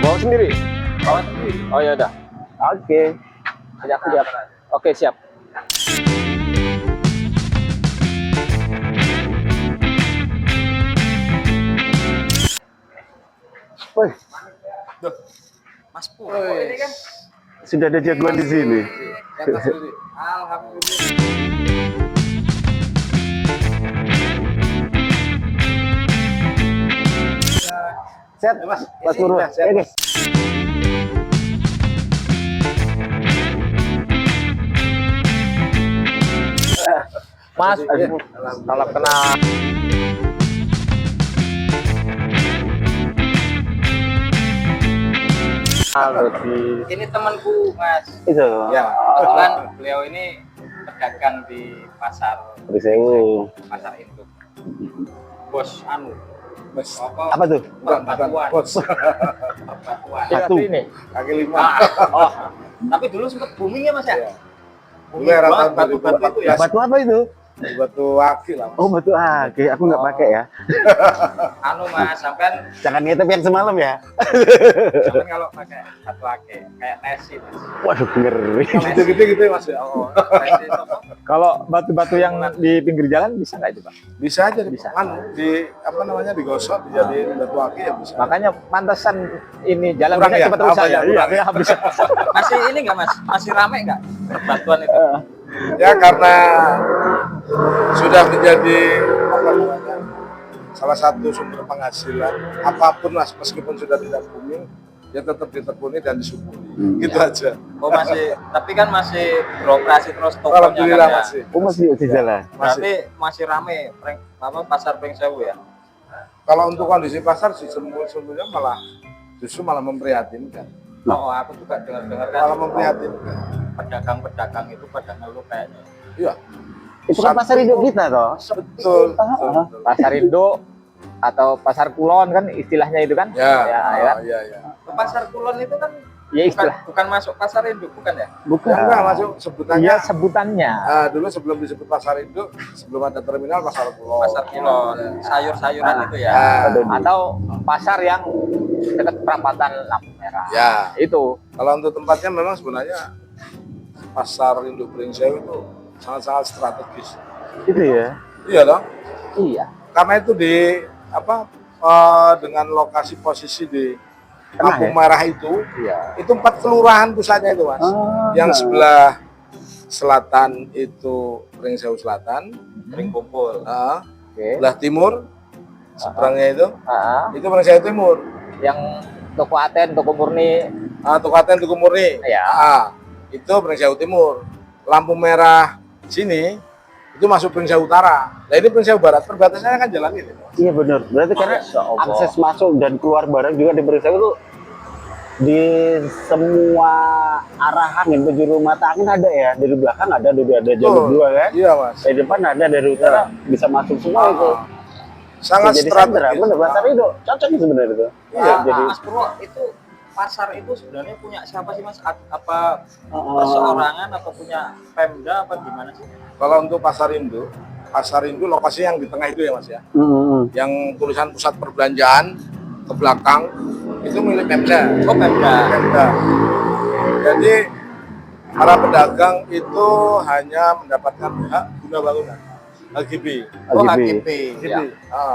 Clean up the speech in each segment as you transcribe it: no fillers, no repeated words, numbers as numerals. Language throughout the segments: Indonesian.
Bawa sendiri. Bawa sendiri. Oh ya udah. Oke. Siap, siap. Oke, siap. Woi, Mas Pur, ini kan sudah ada jagoan di sini. alhamdulillah. Set, Mas Pur. Oke. Mas, kalau kena Ini temanku, Mas. Itu. Ya, kebetulan beliau ini pedagang di pasar Sewu. pasar induk. Bos anu. Bos Apa tuh? Batuan. Bos. Batuan. Satu. ini. Kaki lima. Oh, tapi dulu sempat booming ya, Mas ya? Iya. Dulu era tahun Batu-batu itu ya. Batu apa itu? Batu akik lah. Mas. Oh, batu akik. Aku nggak pakai ya. Anu Mas, sampean Jangan ngetep yang semalam ya. kalau pakai batu akik kayak nasi, Mas. Waduh, ngeri. Gede-gede gitu ya Mas ya. Oh, nasi itu. Kalau batu-batu yang di pinggir jalan bisa nggak itu, Pak? Bisa aja Bisa. kan di apa namanya digosok dijadiin batu akik ya bisa. Makanya pantesan ini jalan Kurang kita ya? cepat rusak Apa ya. ya? Iya, habis. Masih ini enggak, Mas? Masih rame enggak batuan itu? Ya karena sudah menjadi apa namanya salah satu sumber penghasilan apapun Mas, meskipun sudah tidak booming ya tetap ditekuni dan disyukuri gitu aja. Oh masih, tapi kan masih beroperasi terus tokonya Alhamdulillah kan ya? masih. Oh, masih di jalan. Berarti masih rame pasar Pring Sewu ya? Kalau untuk kondisi pasar sih sebenarnya justru malah memprihatinkan. Oh aku juga dengar-dengar kan Malah memprihatinkan. pedagang-pedagang itu pada ngeluh kayaknya. Iya. Itu kan pasar induk kita toh. Betul. betul. Pasar induk atau pasar kulon kan istilahnya itu kan? Ya, ya. iya iya. Pasar Kulon itu kan Ya istilah. bukan masuk pasar induk, bukan ya? Bukan. Enggak masuk sebutannya. Iya sebutannya. Dulu sebelum disebut pasar induk, sebelum ada terminal pasar Kulon. Pasar Kulon, sayur-sayuran itu ya. Atau pasar yang dekat perapatan lampu merah. Ya. Itu. Kalau untuk tempatnya memang sebenarnya pasar induk Pring Sewu itu sangat-sangat strategis. Itu ya. Iya dong. Iya. Karena itu di apa dengan lokasi posisi di Tengah lampu ya? merah itu Iya. 4 kelurahan pusatnya itu Mas. Yang sebelah selatan itu Pring Sewu Selatan, Pring Kumpul. Oke. sebelah timur seberangnya itu Ah, Pring Sewu Timur. yang toko Aten, toko Murni. Tukaten Tuku Murni. Ya. Itu Pring Sewu Timur. Lampu merah sini itu masuk Pring Sewu Utara. Nah ini Pring Sewu Barat, perbatasannya kan jalan ini. Iya benar. Berarti karena Masya Allah. akses masuk dan keluar barang juga di Pring Sewu itu di semua arah angin, penjuru mata angin ada ya. Dari belakang ada jalur dua kan. Iya Mas. Dari depan ada, dari utara bisa masuk semua itu. Sangat Jadi sentra, strategis. bener. Pasar itu cocok sebenarnya itu. Iya, jadi Mas Purwo, itu pasar itu sebenarnya punya siapa sih Mas? Apa perseorangan, apa punya Pemda, apa gimana sih? Kalau untuk pasar induk lokasi yang di tengah itu ya Mas ya. Yang tulisan pusat perbelanjaan ke belakang itu milik Pemda. Oh Pemda. Pemda. Jadi para pedagang itu hanya mendapatkan hak guna bangunan HGB. Oh HGB. HGP. HGB. Ya.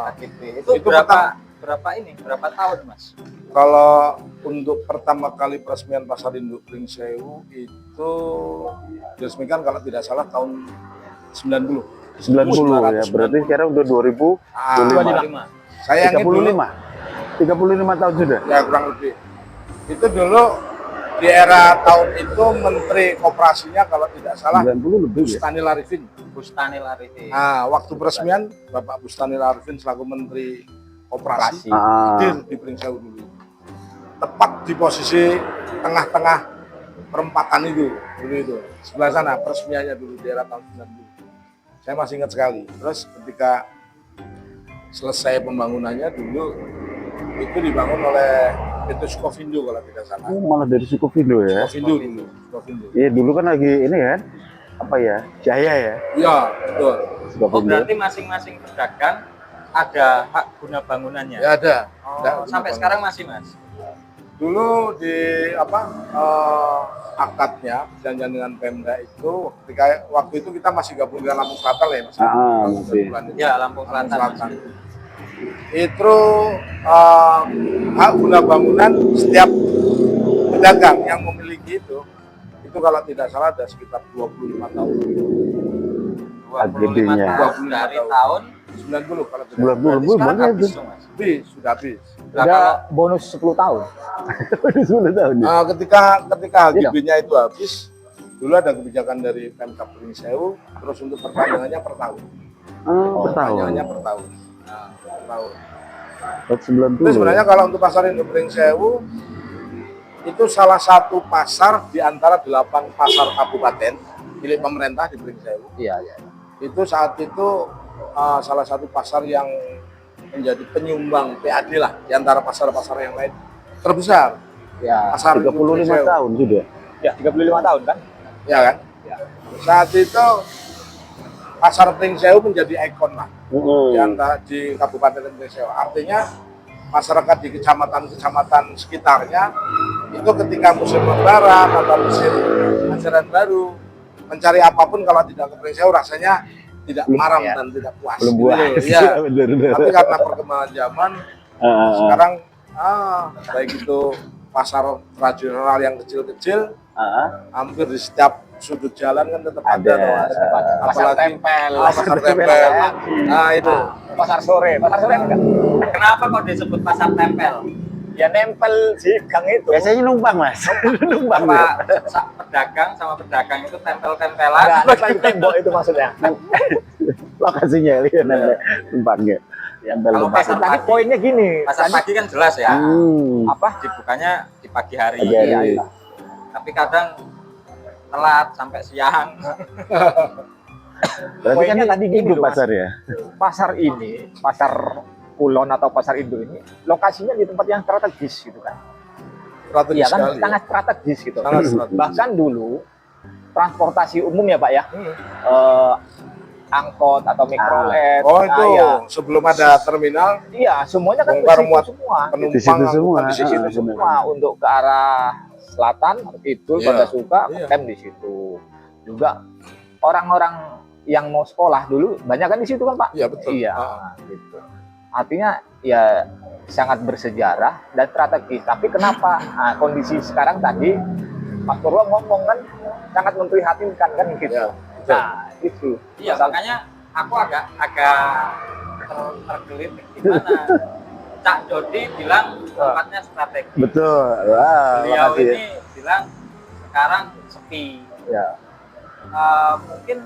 HGP. Itu Itu berapa tahun Mas? Kalau untuk pertama kali peresmian pasar induk Pring Sewu itu diresmikan kalau tidak salah tahun 90. 90 ya. Berarti sekarang udah 2025. Saya yang 35 tahun sudah. ya kurang lebih. Itu dulu di era tahun itu Menteri Koperasinya kalau tidak salah 90 lebih ya. Bustanil Arifin. Bustanil Arifin. Waktu peresmian Bapak Bustanil Arifin selaku Menteri Koperasi Ah. hadir di Pring Sewu dulu. Tepat di posisi tengah-tengah perempatan itu dulu itu. Sebelah sana peresmiannya dulu di era tahun 90. Saya masih ingat sekali. Terus ketika selesai pembangunannya dulu itu dibangun oleh PT Sukovindo kalau tidak salah. Oh, malah dari Sukovindo ya. Sukovindo dulu. Sukovindo. Iya, dulu kan lagi ini kan. Apa ya? Jaya ya. Iya, betul. Oh Sukovindo. berarti masing-masing pedagang ada hak guna bangunannya? Ya ada. Oh, sampai sekarang masih Mas? Dulu di akadnya perjanjian dengan Pemda itu ketika waktu itu kita masih gabung dengan Lampung Selatan lah ya Mas. Masih. Ya, Lampung Selatan. Itu hak guna bangunan setiap pedagang yang memiliki itu kalau tidak salah ada sekitar 25 tahun. 25 tahun dari tahun 90 kalau tidak 90 sekarang banyak habis tuh. dong, Mas. sudah habis. Nah, Ada kalau bonus 10 tahun. 10 tahun. Ya? Ketika HGB-nya itu habis, dulu ada kebijakan dari Pemkab Pringsewu, terus untuk perpanjangannya per tahun. Per tahun. Perpanjangannya per tahun. Nah, per tahun. Tahun 90. Itu sebenarnya kalau untuk pasar induk Pringsewu itu salah satu pasar di antara 8 pasar kabupaten milik pemerintah di Pringsewu. Iya, iya. Itu saat itu salah satu pasar yang menjadi penyumbang PAD lah di antara pasar-pasar yang lain terbesar. Ya, Pasar 35 Pringsewu. tahun sudah. ya 35 tahun kan? Ya kan? Ya. Saat itu pasar Pringsewu menjadi ikon lah di antara di Kabupaten Pringsewu. Artinya masyarakat di kecamatan sekitarnya itu ketika musim lebaran atau musim ajaran baru mencari apapun kalau tidak ke Pringsewu rasanya tidak maram ya. dan tidak puas. Belum Gitu puas. loh. Iya. Bener. Tapi karena perkembangan zaman sekarang baik itu pasar tradisional yang kecil-kecil hampir di setiap sudut jalan kan tetap ada, Ada. Pasar tempel. pasar tempel. Nah itu Pasar sore enggak? kenapa kok disebut pasar tempel? Ya nempel di gang itu. Biasanya numpang, Mas. Numpang. Apa pedagang sama pedagang itu tempel-tempelan? Enggak, nempel tembok itu maksudnya. Lokasinya lihat numpangnya. Kalau pasar Tadi pagi, poinnya gini. pasar pagi kan jelas ya. Apa? Dibukanya di pagi hari. Pagi hari. Iya. Tapi kadang telat sampai siang. Berarti kan Poinnya tadi gini induk loh, Mas. pasar ya. Pasar ini, pasar Kulon atau pasar Indo ini lokasinya di tempat yang strategis gitu kan. strategis Iya kan, sekali. sangat strategis gitu. Sangat strategis. Bahkan dulu transportasi umum ya Pak ya, angkot atau mikrolet. Oh itu ya. sebelum ada terminal Iya, semuanya kan bongkar di situ muat semua. penumpang Di situ semua. angkutan di situ Ah, semua. Semua untuk ke arah selatan itu Iya, pada suka iya. camp di situ. Juga orang-orang yang mau sekolah dulu banyak kan di situ kan Pak? Iya betul. Iya, Ah. gitu. Artinya ya sangat bersejarah dan strategis. Tapi kenapa kondisi sekarang tadi Pak Purwo ngomong kan sangat memprihatinkan kan gitu. Iya, betul. Nah itu. Iya, makanya aku agak tergelitik gimana. Cak Dodi bilang tempatnya strategis. Betul. Wah, Beliau makasih ya. ini bilang sekarang sepi. Ya. Mungkin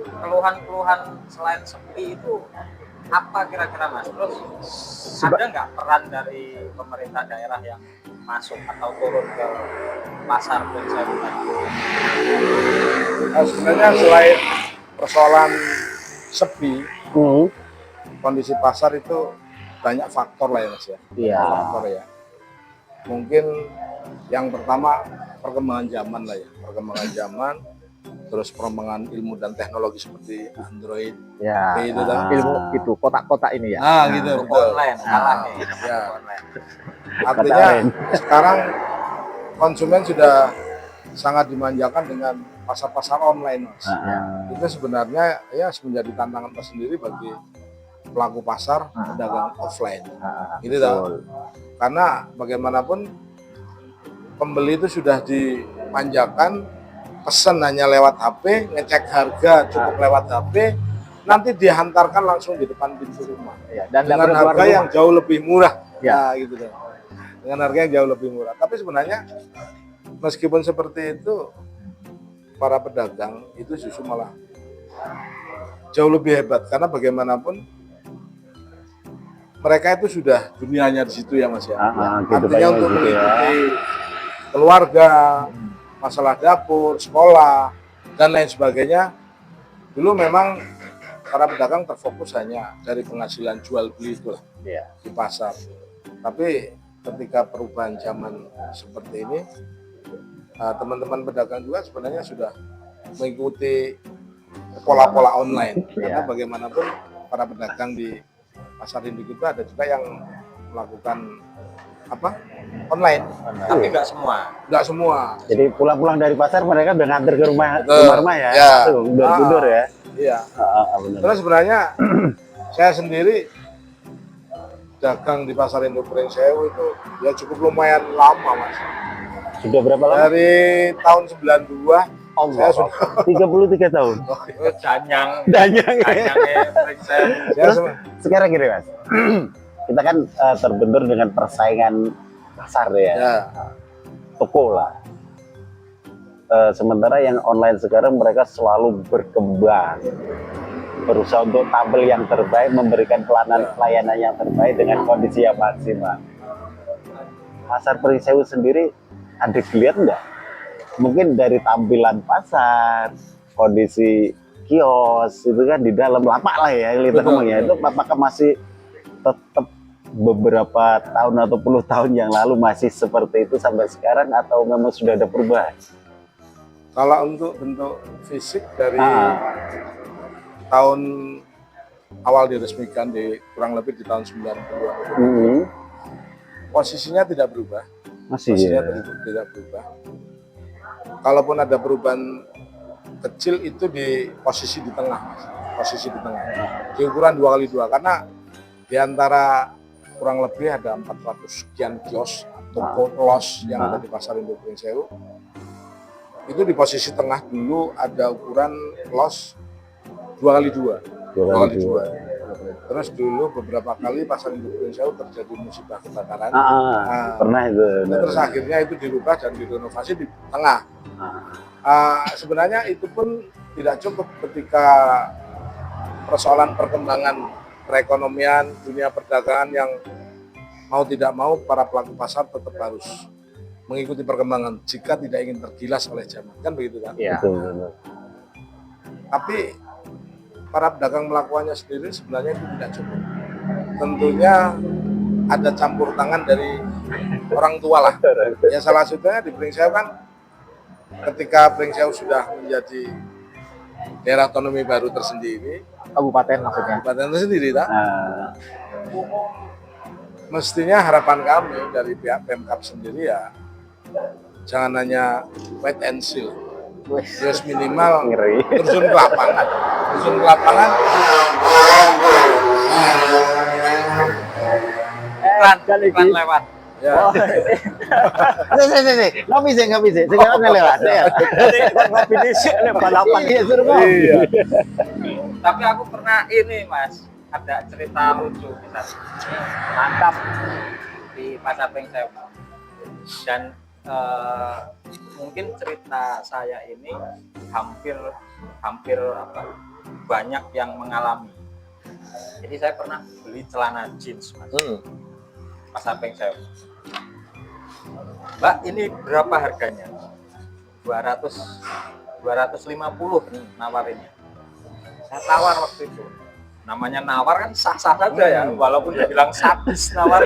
keluhan-keluhan selain sepi itu apa kira-kira Mas? Terus ada nggak peran dari pemerintah daerah yang masuk atau turun ke pasar Pringsewu tadi? Nah, sebenarnya selain persoalan sepi, kondisi pasar itu banyak faktor lah ya Mas ya. Iya. Faktor ya. Mungkin yang pertama perkembangan zaman lah ya, perkembangan zaman, terus perkembangan ilmu dan teknologi seperti Android, Ya. itu dah. Ilmu itu kotak-kotak ini ya. Gitu, Toko betul. online, salah nih. Ya. Toko online. Artinya Kata lain. sekarang konsumen sudah sangat dimanjakan dengan pasar-pasar online, Mas. Itu sebenarnya ya menjadi tantangan tersendiri bagi pelaku pasar pedagang offline. Gitu dah. Karena bagaimanapun pembeli itu sudah dimanjakan, pesan hanya lewat HP, ngecek harga cukup lewat HP, nanti dihantarkan langsung di depan pintu rumah. Ya, dan Dengan nggak perlu harga keluar yang rumah. jauh lebih murah. Ya. Nah, gitu deh. Dengan harga yang jauh lebih murah. Tapi sebenarnya meskipun seperti itu, para pedagang itu justru malah jauh lebih hebat karena bagaimanapun mereka itu sudah dunianya di situ ya Mas ya. Artinya untuk mengikuti keluarga, masalah dapur, sekolah, dan lain sebagainya. Dulu memang para pedagang terfokus hanya dari penghasilan jual beli itu lah di pasar. Tapi ketika perubahan zaman seperti ini, teman-teman pedagang juga sebenarnya sudah mengikuti pola-pola online. Karena bagaimanapun para pedagang di pasar induk itu ada juga yang melakukan online. Tapi nggak semua. Nggak semua. Jadi pulang-pulang dari pasar mereka udah nganter ke Betul. rumah ya. Ya. Tuh, udur ya. Iya. Benar. Terus sebenarnya saya sendiri dagang di pasar Induk Pringsewu itu ya cukup lumayan lama, Mas. Sudah berapa lama? Dari tahun 92 saya sudah 33 tahun. Oh, Janyang. Danyang. saya Terus se- sekarang gini Mas, kita kan terbentur dengan persaingan pasar ya, ya. toko lah. Sementara yang online sekarang mereka selalu berkembang, berusaha untuk tampil yang terbaik, memberikan pelayanan yang terbaik dengan kondisi yang maksimal. Pasar Pringsewu sendiri ada dilihat nggak? Mungkin dari tampilan pasar, kondisi kios itu kan di dalam lapak lah ya, kita ngomongnya itu apakah masih tetap beberapa tahun atau puluh tahun yang lalu masih seperti itu sampai sekarang atau memang sudah ada perubahan? Kalau untuk bentuk fisik dari tahun awal diresmikan di kurang lebih di tahun 92 posisinya tidak berubah. Masih Posisinya ya. tidak berubah. Kalaupun ada perubahan kecil itu di posisi di tengah, Mas. Posisi di tengah. Di ukuran 2x2 karena di antara kurang lebih ada 400 sekian kios toko los yang ada di pasar Induk Pringsewu. Itu di posisi tengah dulu ada ukuran los 2x2. 2x2. Terus dulu beberapa kali pasar Induk Pringsewu terjadi musibah kebakaran. Pernah itu. Terus akhirnya itu dirubah dan direnovasi di tengah. Sebenarnya itu pun tidak cukup ketika persoalan perkembangan perekonomian, dunia perdagangan yang mau tidak mau para pelaku pasar tetap harus mengikuti perkembangan jika tidak ingin tergilas oleh zaman, kan begitu kan? Iya. Betul. Tapi para pedagang melakukannya sendiri sebenarnya itu tidak cukup. Tentunya ada campur tangan dari orang tua lah. Ya salah satunya di Pringsewu kan ketika Pringsewu sudah menjadi daerah otonomi baru tersendiri, Kabupaten maksudnya. kabupaten tersendiri, tak? Mestinya harapan kami dari pihak Pemkab sendiri ya jangan hanya wait and see, just minimal Ngeri. terjun ke lapangan, Iklan lewat. ya. Ngopi sih. Sekarang lewat ya. Ngopi di sini balapan. Iya, suruh ngopi. Iya. Tapi aku pernah ini Mas, ada cerita lucu misal. Mantap di pasar Pringsewu. Dan mungkin cerita saya ini hampir apa, banyak yang mengalami. Jadi saya pernah beli celana jeans Mas, pasar Pringsewu. Mbak, ini berapa harganya? 250 nawarinnya. Saya tawar waktu itu. Namanya nawar kan sah-sah saja ya, walaupun dia bilang sadis nawar.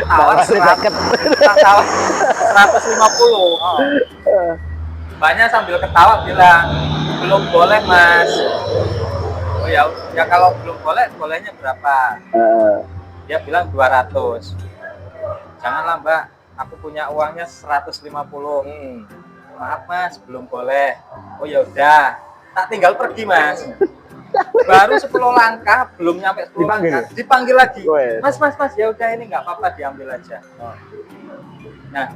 Tawar 150. Mbaknya sambil ketawa bilang, belum boleh Mas. Oh ya kalau belum boleh, bolehnya berapa? Dia bilang 200. Janganlah Mbak, aku punya uangnya 150. Maaf Mas, belum boleh. Oh ya udah, tak tinggal pergi Mas. Baru 10 langkah, belum nyampe 10 langkah, dipanggil lagi. Mas, ya udah ini nggak apa-apa, diambil aja. Nah,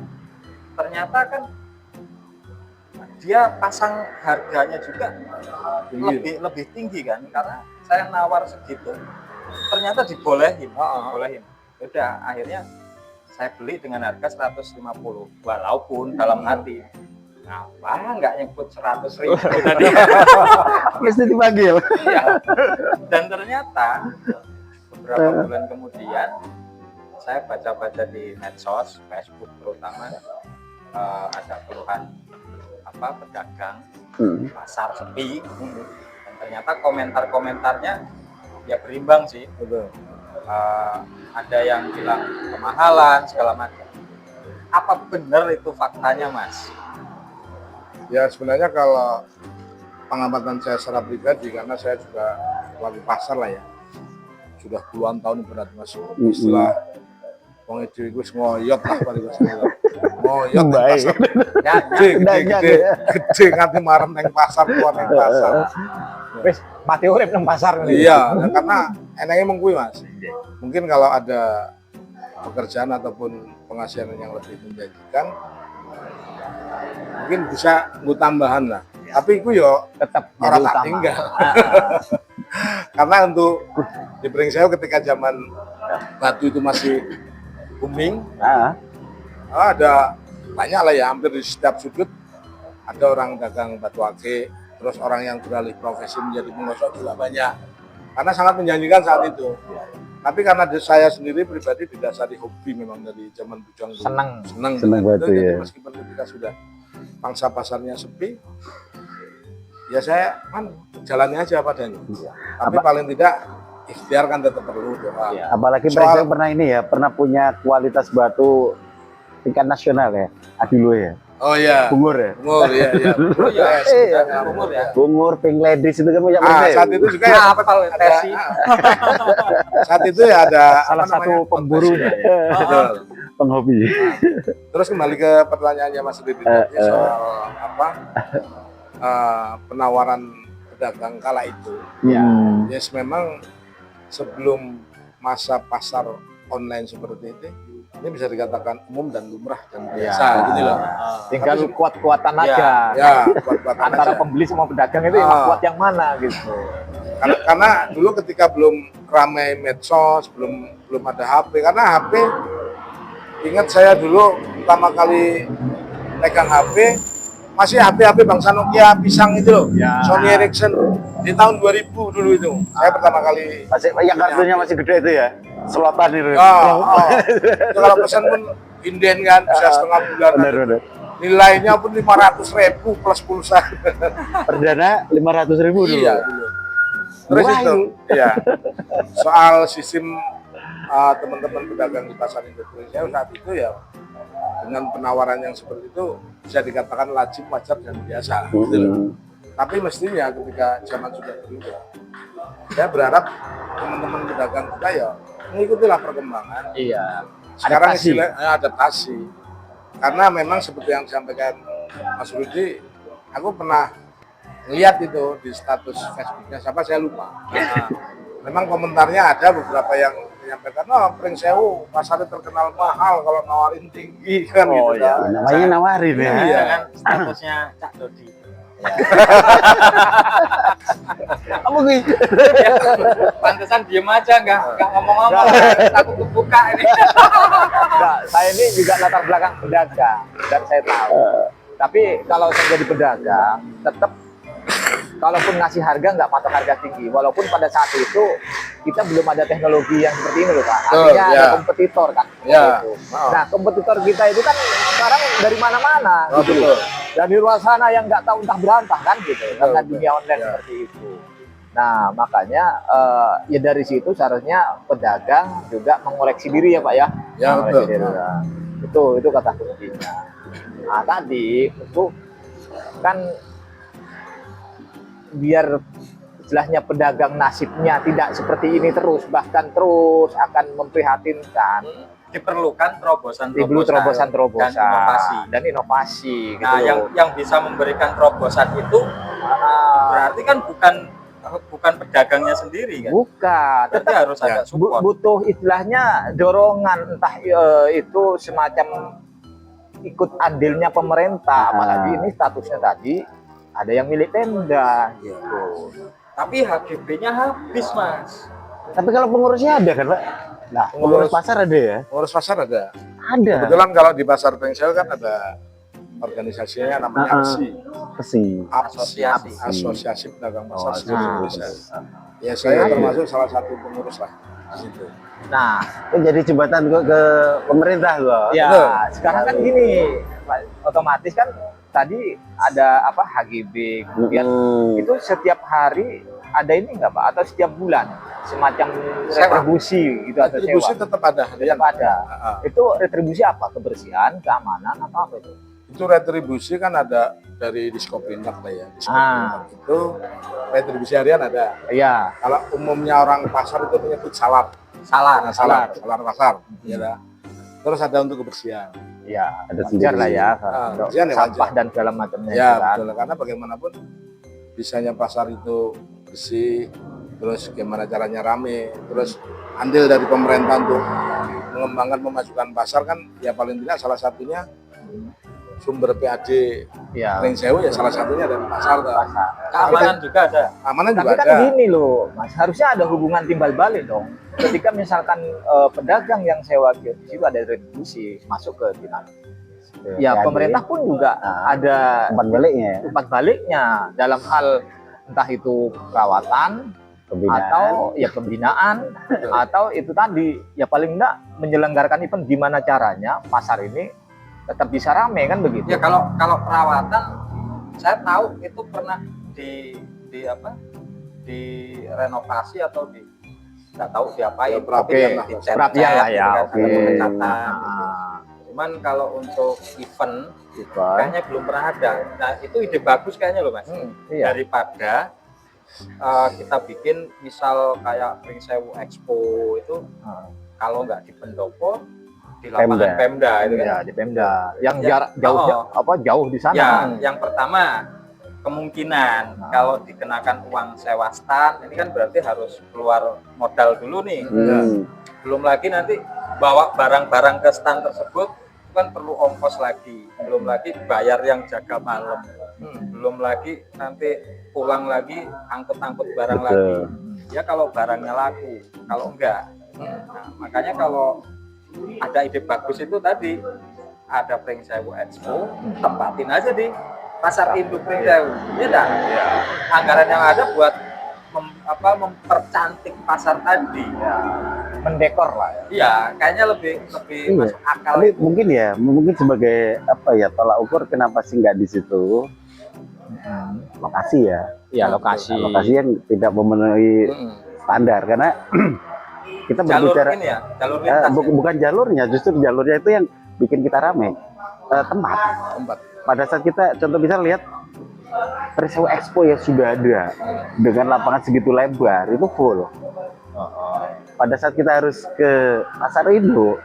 ternyata kan dia pasang harganya juga lebih tinggi kan, karena saya nawar segitu, ternyata dibolehin. Udah, akhirnya saya beli dengan harga 150, walaupun dalam hati ngapa nggak nyebut 100.000 tadi. Mesti dipanggil. Iya. Dan ternyata beberapa bulan kemudian saya baca-baca di medsos, Facebook terutama, ada keluhan pedagang pasar sepi, dan ternyata komentarnya ya berimbang sih. Ada yang bilang kemahalan segala macam. Apa benar itu faktanya Mas? Ya sebenarnya kalau pengamatan saya secara pribadi, karena saya juga pelaku pasar lah ya, sudah puluhan tahun berat masuk istilah wong itu wis ngoyot lah bari wis ngoyot nang Baik. pasar. Ya, Gede nganti marem nang pasar, keluar nang pasar. Wis mati urip nang pasar ngene. Iya, karena enaknya emang kuwi Mas. Mungkin kalau ada pekerjaan ataupun penghasilan yang lebih menjanjikan, mungkin bisa nggo tambahan lah. Tapi itu yo Tetap jadi orang tak utama. tinggal. Karena untuk di Pringsewu ketika zaman batu itu masih booming, Ah, ada banyak lah ya, hampir di setiap sudut ada orang dagang batu ake, terus orang yang beralih profesi menjadi penggosok juga banyak. Karena sangat menjanjikan saat itu. Tapi karena saya sendiri pribadi didasari hobi memang dari zaman bujang dulu. Senang. Senang Senang dengan batu, itu, jadi ya. meskipun ketika sudah pangsa pasarnya sepi, ya saya kan jalannya aja padanya. Tapi paling tidak ikhtiar kan tetap perlu doa. Iya. apalagi Soal- Pringsewu pernah ini ya, pernah punya kualitas batu tingkat nasional ya, Adilo ya, Oh iya, Bungur ya. umur ya, ya. Oh iya, Iya. umur ya. Bungur, Pink Ladies itu kan punya Pringsewu. Saat itu juga ya Hafal ya, ada, Tesi. saat itu ya ada Salah apa satu namanya, pemburunya. kontes ya. Betul. Penghobi. Terus kembali ke pertanyaannya Mas Ridi tadi soal apa penawaran pedagang kala itu. Hmm. Yes, memang sebelum masa pasar online seperti ini bisa dikatakan umum dan lumrah dan biasa gini loh. Tinggal Tapi- kuat-kuatan Iya. aja. Ya, buat-buatan Antara aja. pembeli sama pedagang itu yang Ah. kuat yang mana gitu. Karena dulu ketika belum ramai medsos, belum ada HP. Karena HP, ingat saya dulu pertama kali pegang HP, masih HP bangsa Nokia pisang itu loh, Ya. Sony Ericsson di tahun 2000 dulu itu. Saya pertama kali. Masih yang kartunya masih gede itu ya, selotan itu. Itu kalau pesan pun inden kan bisa setengah bulan. Benar, benar. Nilainya pun 500.000 plus pulsa. Perdana 500.000 dulu. Iya dulu. Terus Wah, itu, ya soal sistem teman-teman pedagang di pasar Indonesia saat itu ya dengan penawaran yang seperti itu bisa dikatakan lazim, wajar dan biasa. Gitu loh. Hmm. Tapi mestinya ketika zaman sudah berubah, saya berharap teman-teman pedagang kita ya mengikutilah perkembangan. Iya. Sekarang Adaptasi. istilahnya adaptasi. Karena memang seperti yang disampaikan Mas Rudi, aku pernah lihat itu di status Facebooknya siapa saya lupa. Memang komentarnya ada beberapa yang menyampaikan, oh Pringsewu pasarnya terkenal mahal kalau nawarin tinggi kan Oh, gitu. iya. kan. Namanya nawarin ya. Iya. Kan statusnya Cak Dodi. Apa gue? Pantesan diem aja, nggak ngomong-ngomong. Takut kebuka ini. Enggak, saya ini juga latar belakang pedagang dan saya tahu. Tapi kalau saya jadi pedagang, tetap kalaupun ngasih harga nggak patok harga tinggi. Walaupun pada saat itu kita belum ada teknologi yang seperti ini loh Pak. Artinya ya. ada kompetitor kan. Ya. Gitu. Oh. Nah kompetitor kita itu kan sekarang dari mana-mana. Oh, gitu. betul. Dan di luar sana yang nggak tahu entah berantah kan gitu. Karena betul. dunia online Ya. seperti itu. Nah makanya ya dari situ seharusnya pedagang juga mengoreksi diri ya Pak ya. Ya, Mengoreksi betul. diri. Nah, itu kata kuncinya. Nah tadi itu kan biar istilahnya pedagang nasibnya tidak seperti ini terus, bahkan terus akan memprihatinkan. Diperlukan Dibeli terobosan terobosan dan inovasi. dan inovasi gitu Nah, loh. yang bisa memberikan terobosan itu Ah, berarti kan bukan pedagangnya sendiri kan. bukan, Berarti tetap harus ada support. butuh istilahnya dorongan, entah itu semacam ikut andilnya pemerintah, apalagi ini statusnya tadi ada yang milik Pemda gitu. Tapi HGB-nya habis, Mas. Tapi kalau pengurusnya ada kan Pak? Nah, pengurus pasar ada ya? Pengurus pasar ada. Ada. Kebetulan kalau di pasar Pringsewu kan ada organisasinya namanya APSI. Pesi. Asosiasi. Asosiasi Pedagang Pasar Oh, Seluruh nah. Indonesia. Ya saya Iya. termasuk salah satu pengurus lah di situ. Nah, Itu jadi jembatan gua ke pemerintah gua. ya Betul. sekarang kan gini, Pak, otomatis kan tadi ada apa HGB, kemudian itu setiap hari ada ini enggak Pak, atau setiap bulan semacam Sewa. retribusi gitu atau Retribusi sewa? tetap ada. Tetap ada. Ah, ah. Itu retribusi apa? Kebersihan, keamanan atau apa itu? Itu retribusi kan ada dari Diskopindak lah ya. Diskopindak itu retribusi harian ada. Iya. Kalau umumnya orang pasar itu menyebut salar. Salah, Nah, salar pasar. Ya, dah. terus ada untuk kebersihan. Ya, Ada wajar lah ya. Ah, Untuk wajar ya, sampah wajar. dan segala macamnya. Ya, itu kan. betul. Karena bagaimanapun bisanya pasar itu bersih, terus gimana caranya rame, terus andil dari pemerintah untuk mengembangkan pemajukan pasar kan ya paling tidak salah satunya sumber PAD Ya. Pring Sewu ya salah satunya dari pasar. Keamanan juga ada. Keamanan Tapi juga kan ada. gini loh, Mas, harusnya ada hubungan timbal balik dong. Ketika misalkan pedagang yang sewa kios di situ ada retribusi masuk ke dinas. Ya, PAD. pemerintah pun juga Nah, ada umpan baliknya, umpan baliknya dalam hal entah itu perawatan pembinaan. atau ya pembinaan atau itu tadi ya paling enggak menyelenggarakan event gimana caranya pasar ini tetap bisa rame kan begitu. Ya kalau perawatan saya tahu itu pernah di apa? Direnovasi atau nggak tahu diapain. Ya, perapian lah. Dicat-cat, Perapian lah ya, gitu kan, oke. ada pengecatan. Nah, Cuman kalau untuk event event. kayaknya belum pernah ada. Nah itu ide bagus kayaknya loh Mas. Iya. Daripada kita bikin misal kayak Pring Sewu Expo itu kalau nggak di pendopo di lapangan Pemda itu kan. Ya, di Pemda. Yang Ya, jarak jauh jauh di sana. Ya, yang pertama kemungkinan kalau dikenakan uang sewa stand ini kan berarti harus keluar modal dulu nih. Belum lagi nanti bawa barang-barang ke stand tersebut itu kan perlu ongkos lagi. Belum lagi bayar yang jaga malam. Belum lagi nanti pulang lagi angkut-angkut barang Betul. lagi. Ya kalau barangnya laku, kalau enggak. Nah, makanya kalau ada ide bagus itu tadi ada Pring Sewu Expo, tempatin aja di pasar induk Pring Sewu. Iya dah. Anggaran yang ada buat mempercantik pasar tadi. Ya, mendekor lah ya. Iya, kayaknya lebih Iya. masuk akal. Tapi mungkin sebagai apa ya, tolak ukur kenapa sih nggak di situ lokasi ya? Ya, lokasi. Lokasi yang tidak memenuhi standar karena kita Jalur berbicara ini ya, jalur lintas. bukan jalurnya, justru jalurnya itu yang bikin kita rame. Tempat. Pada saat kita contoh bisa lihat Pring Sewu Expo yang sudah ada dengan lapangan segitu lebar itu full. Pada saat kita harus ke pasar induk,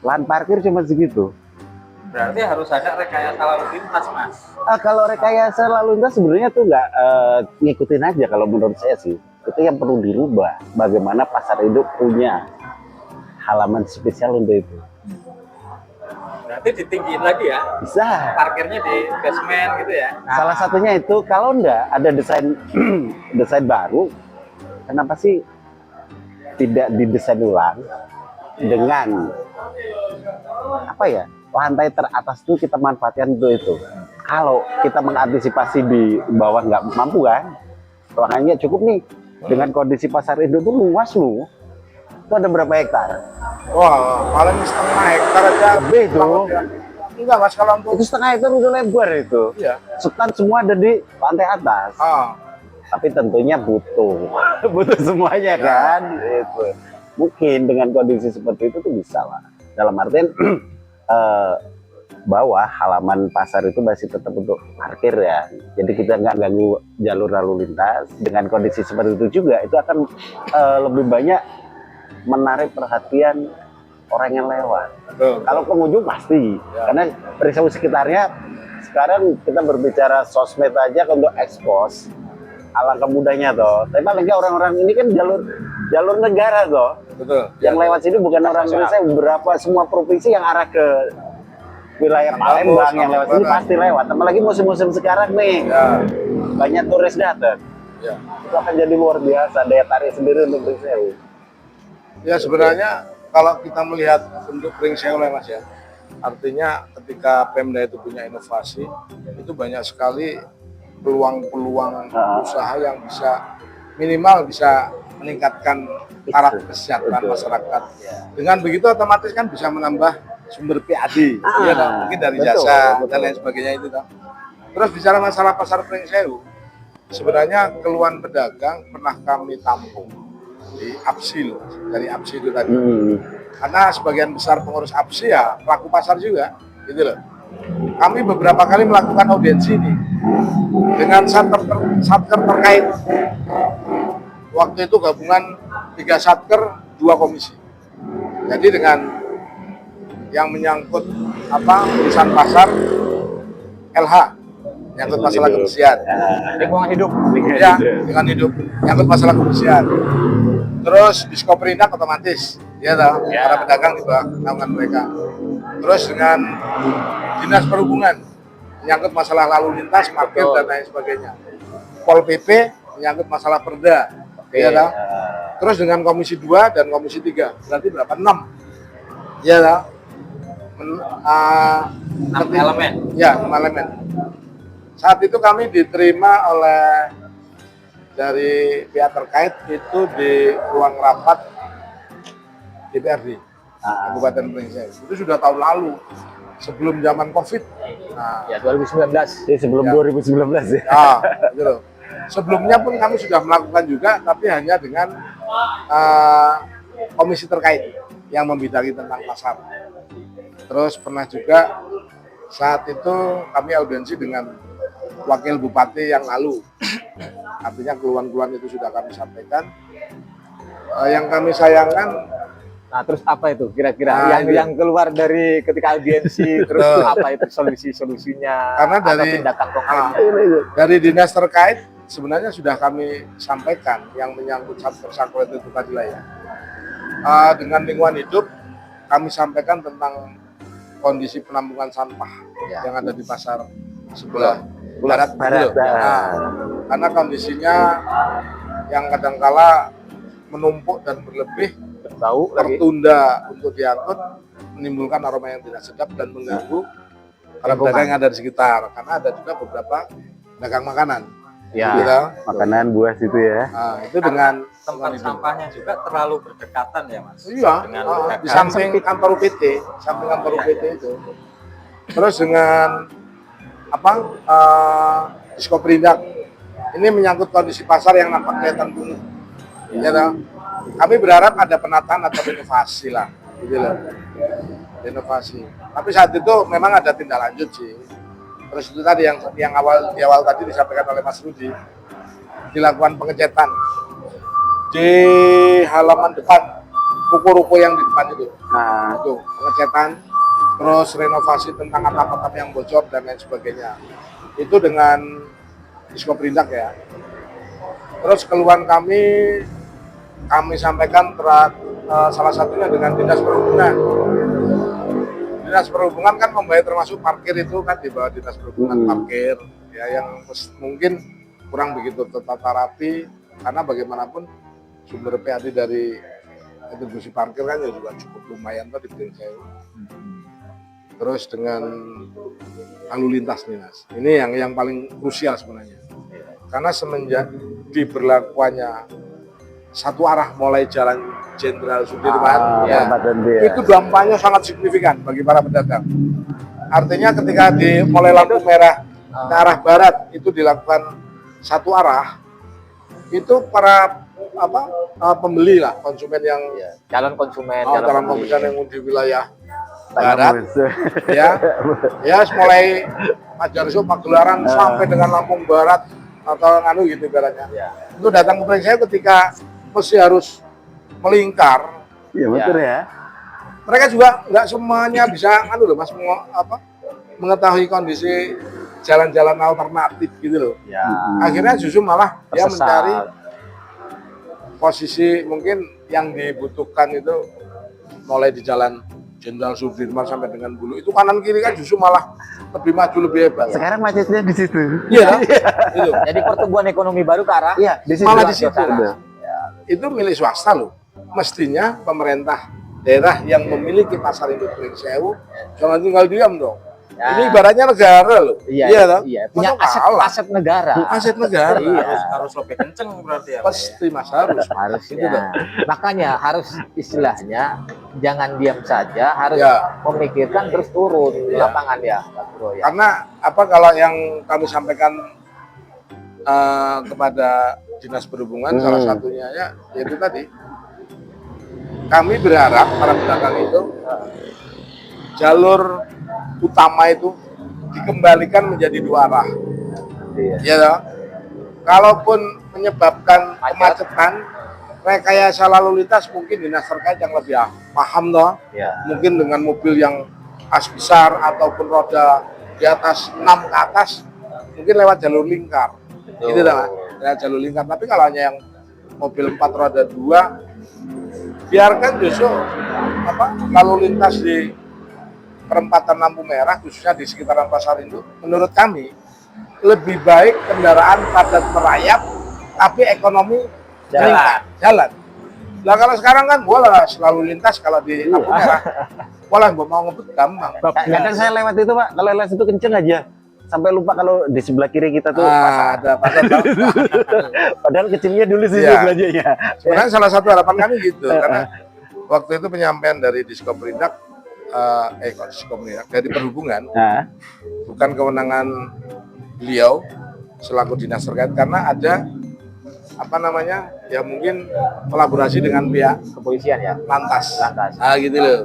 lahan parkir cuma segitu. Berarti harus ada rekayasa lalu lintas, Mas. Kalau rekayasa lalu lintas sebenarnya tuh nggak ngikutin aja kalau menurut saya sih. Itu yang perlu dirubah. Bagaimana pasar induk punya halaman spesial untuk itu. Berarti ditinggiin lagi ya. Bisa. Parkirnya di basement gitu ya. Salah satunya itu kalau enggak ada desain desain baru, kenapa sih tidak didesain ulang dengan apa ya, lantai teratas itu kita manfaatkan untuk itu. Kalau kita mengantisipasi di bawah nggak mampu kan, ruangannya cukup nih dengan kondisi pasar induk itu luas loh. Itu ada berapa hektar? Wah, paling setengah hektar aja. Lebih tuh. Enggak Mas, kalau untuk Itu setengah hektar udah lebar itu. iya. Sultan semua ada di lantai atas. Tapi tentunya butuh semuanya kan. Itu. Mungkin dengan kondisi seperti itu tuh bisa lah. Dalam artian bawah halaman pasar itu masih tetap untuk parkir ya. Jadi kita nggak ganggu jalur lalu lintas. Dengan kondisi seperti itu juga itu akan lebih banyak menarik perhatian orang yang lewat. Kalau pengunjung pasti, karena Pring Sewu sekitarnya sekarang kita berbicara sosmed aja untuk ekspos, alangkah mudahnya toh. Tapi paling nggak orang-orang ini kan jalur negara toh. Betul. Yang lewat sini bukan orang Indonesia, beberapa semua provinsi yang arah ke wilayah Palembang yang lewat sini pasti lewat. Apalagi musim-musim sekarang nih, banyak turis datang. Ya. Itu akan jadi luar biasa, daya tarik sendiri untuk Pring Sewu. Ya sebenarnya kalau kita melihat untuk Pring Sewu ya Mas ya, artinya ketika Pemda itu punya inovasi, itu banyak sekali peluang-peluang usaha yang bisa minimal bisa meningkatkan taraf kesejahteraan masyarakat. Dengan begitu otomatis kan bisa menambah sumber PAD, ya toh? Mungkin dari jasa dan lain sebagainya itu toh. Terus bicara masalah pasar Pring Sewu, sebenarnya keluhan pedagang pernah kami tampung di APSI loh, dari APSI itu tadi. Karena sebagian besar pengurus APSI ya pelaku pasar juga, gitu loh. Kami beberapa kali melakukan audiensi ini dengan satker terkait. Waktu itu gabungan 3 satker, 2 komisi. Jadi dengan yang menyangkut urusan pasar LH, menyangkut masalah kebersihan. Lingkungan hidup. Ya, dengan hidup, menyangkut masalah kebersihan. Terus Diskoperindak otomatis, ya toh, Ya. para pedagang juga melakukan mereka. Terus dengan Dinas Perhubungan, menyangkut masalah lalu lintas, parkir Betul. dan lain sebagainya. Pol PP menyangkut masalah perda, Oke. ya toh. Terus dengan Komisi 2 dan Komisi 3, berarti berapa? 6. Ya toh. 6 elemen. Ya, 6 elemen. Saat itu kami diterima oleh dari pihak terkait itu di ruang rapat DPRD Kabupaten Brengsek. Itu sudah tahun lalu, sebelum zaman COVID. Nah, Ya 2019. Jadi sebelum Ya. 2019 ya. gitu loh. Sebelumnya pun kami sudah melakukan juga, tapi hanya dengan komisi terkait yang membidangi tentang pasar. Terus pernah juga saat itu kami audiensi dengan wakil bupati yang lalu. Artinya keluhan-keluhan itu sudah kami sampaikan. Yang kami sayangkan, Nah, terus apa itu kira-kira Nah, yang keluar dari ketika audiensi terus Betul. apa itu solusinya Karena atau dari- tindakan konkretnya? dari dinas terkait sebenarnya sudah kami sampaikan yang menyangkut Satker itu tadi lah ya. Dengan lingkungan hidup kami sampaikan tentang kondisi penampungan sampah Ya. yang ada di pasar sebelah Barat. gitu loh. Nah, karena kondisinya yang kadangkala menumpuk dan berlebih, Berbau lagi. tertunda untuk diangkut, menimbulkan aroma yang tidak sedap dan mengganggu para Lingkungan. pedagang yang ada di sekitar. Karena ada juga beberapa dagang makanan. Ya. Gitu. Makanan buah situ ya. Nah, itu dengan Tempat sampahnya juga terlalu berdekatan ya Mas. Iya, Dengan di pedagang. samping kantor UPT, samping kantor UPT itu. Terus dengan Diskoperindak, ini menyangkut kondisi pasar yang nampak kelihatan kumuh. Ya, toh? Kami berharap ada penataan atau inovasi lah, gitu loh. Inovasi. Tapi saat itu memang ada tindak lanjut sih. Terus itu tadi yang di awal tadi disampaikan oleh Mas Rudi, dilakukan pengecetan di halaman depan ruko-ruko yang di depan itu. Nah, Itu pengecetan, terus renovasi tentang atap-atap yang bocor dan lain sebagainya. Itu dengan Diskoperindak ya. Terus keluhan kami sampaikan salah satunya dengan Dinas Perhubungan. Dinas Perhubungan kan membayar termasuk parkir itu kan di bawah Dinas Perhubungan parkir ya, yang mungkin kurang begitu tertata rapi, karena bagaimanapun sumber PAD dari distribusi parkir kan ya juga cukup lumayan tuh di Brengsek. Terus dengan lalu lintas nih Mas, ini yang paling krusial sebenarnya, karena semenjak diberlakukannya satu arah mulai Jalan Jenderal Sudirman ya, itu dampaknya sangat signifikan bagi para pedagang. Artinya ketika mulai lampu merah ke arah barat itu dilakukan satu arah, itu para pembeli lah, konsumen yang Calon konsumen, calon pembeli. konsumen yang di wilayah barat ya mulai Pajarso, Pagelaran sampai dengan Lampung Barat atau nganu gitu ibaratnya. Itu datang ke Brengsek ketika mesti harus melingkar. iya betul ya. Mereka juga nggak semuanya bisa nganu loh Mas, mengetahui kondisi jalan-jalan alternatif gitu loh. Ya. Akhirnya justru malah dia Tersesat. mencari posisi mungkin yang dibutuhkan itu mulai di Jalan Jenderal Sudirman sampai dengan Bulu, itu kanan kiri kan justru malah lebih maju, lebih hebat. Sekarang macetnya di situ. Iya, itu. Jadi pertumbuhan ekonomi baru ke arah Iya, di situ. Malah di situ. Udah. Itu milik swasta loh. Mestinya pemerintah daerah yang memiliki pasar itu Brengsek, jangan tinggal diam dong. Ya. Ini ibaratnya negara loh. Iya, toh? iya. Punya Masa kalah? aset negara. Aset negara. harus lebih kenceng berarti ya. Pasti Mas harus. Harusnya. Itu tuh. Makanya harus istilahnya jangan diam saja, harus Ya. memikirkan terus turun di Ya. lapangan ya, Pak Bro, ya. Karena kalau yang kami sampaikan kepada Dinas Perhubungan salah satunya ya yaitu tadi, kami berharap para pedagang itu jalur utama itu dikembalikan menjadi dua arah. Iya. Ya toh? Kalaupun menyebabkan kemacetan rekayasa lalu lintas mungkin dinas terkait yang lebih paham toh. Ya. Mungkin dengan mobil yang as besar ataupun roda di atas 6 ke atas mungkin lewat jalur lingkar. Gitu dah, lewat jalur lingkar. Tapi kalau hanya yang mobil 4 roda 2 biarkan justru lalu lintas di perempatan lampu merah khususnya di sekitaran pasar induk menurut kami lebih baik kendaraan padat merayap tapi ekonomi jalan. Nah kalau sekarang kan bola selalu lintas kalau di lampu merah, bola mau ngebut gampang. Kadang saya lewat itu Pak, kalau lewat itu kenceng aja. Sampai lupa kalau di sebelah kiri kita tuh Ada pasar. padahal kecilnya dulu sih Iya. sebelahnya. Sebenarnya salah satu harapan kami gitu, karena waktu itu penyampaian dari Diskoperindak, Diskoperindak dari Perhubungan, Nah, bukan kewenangan beliau selaku dinas terkait karena ada ya mungkin kolaborasi dengan pihak Kepolisian ya. lantas. Lantas. Nah gitu loh.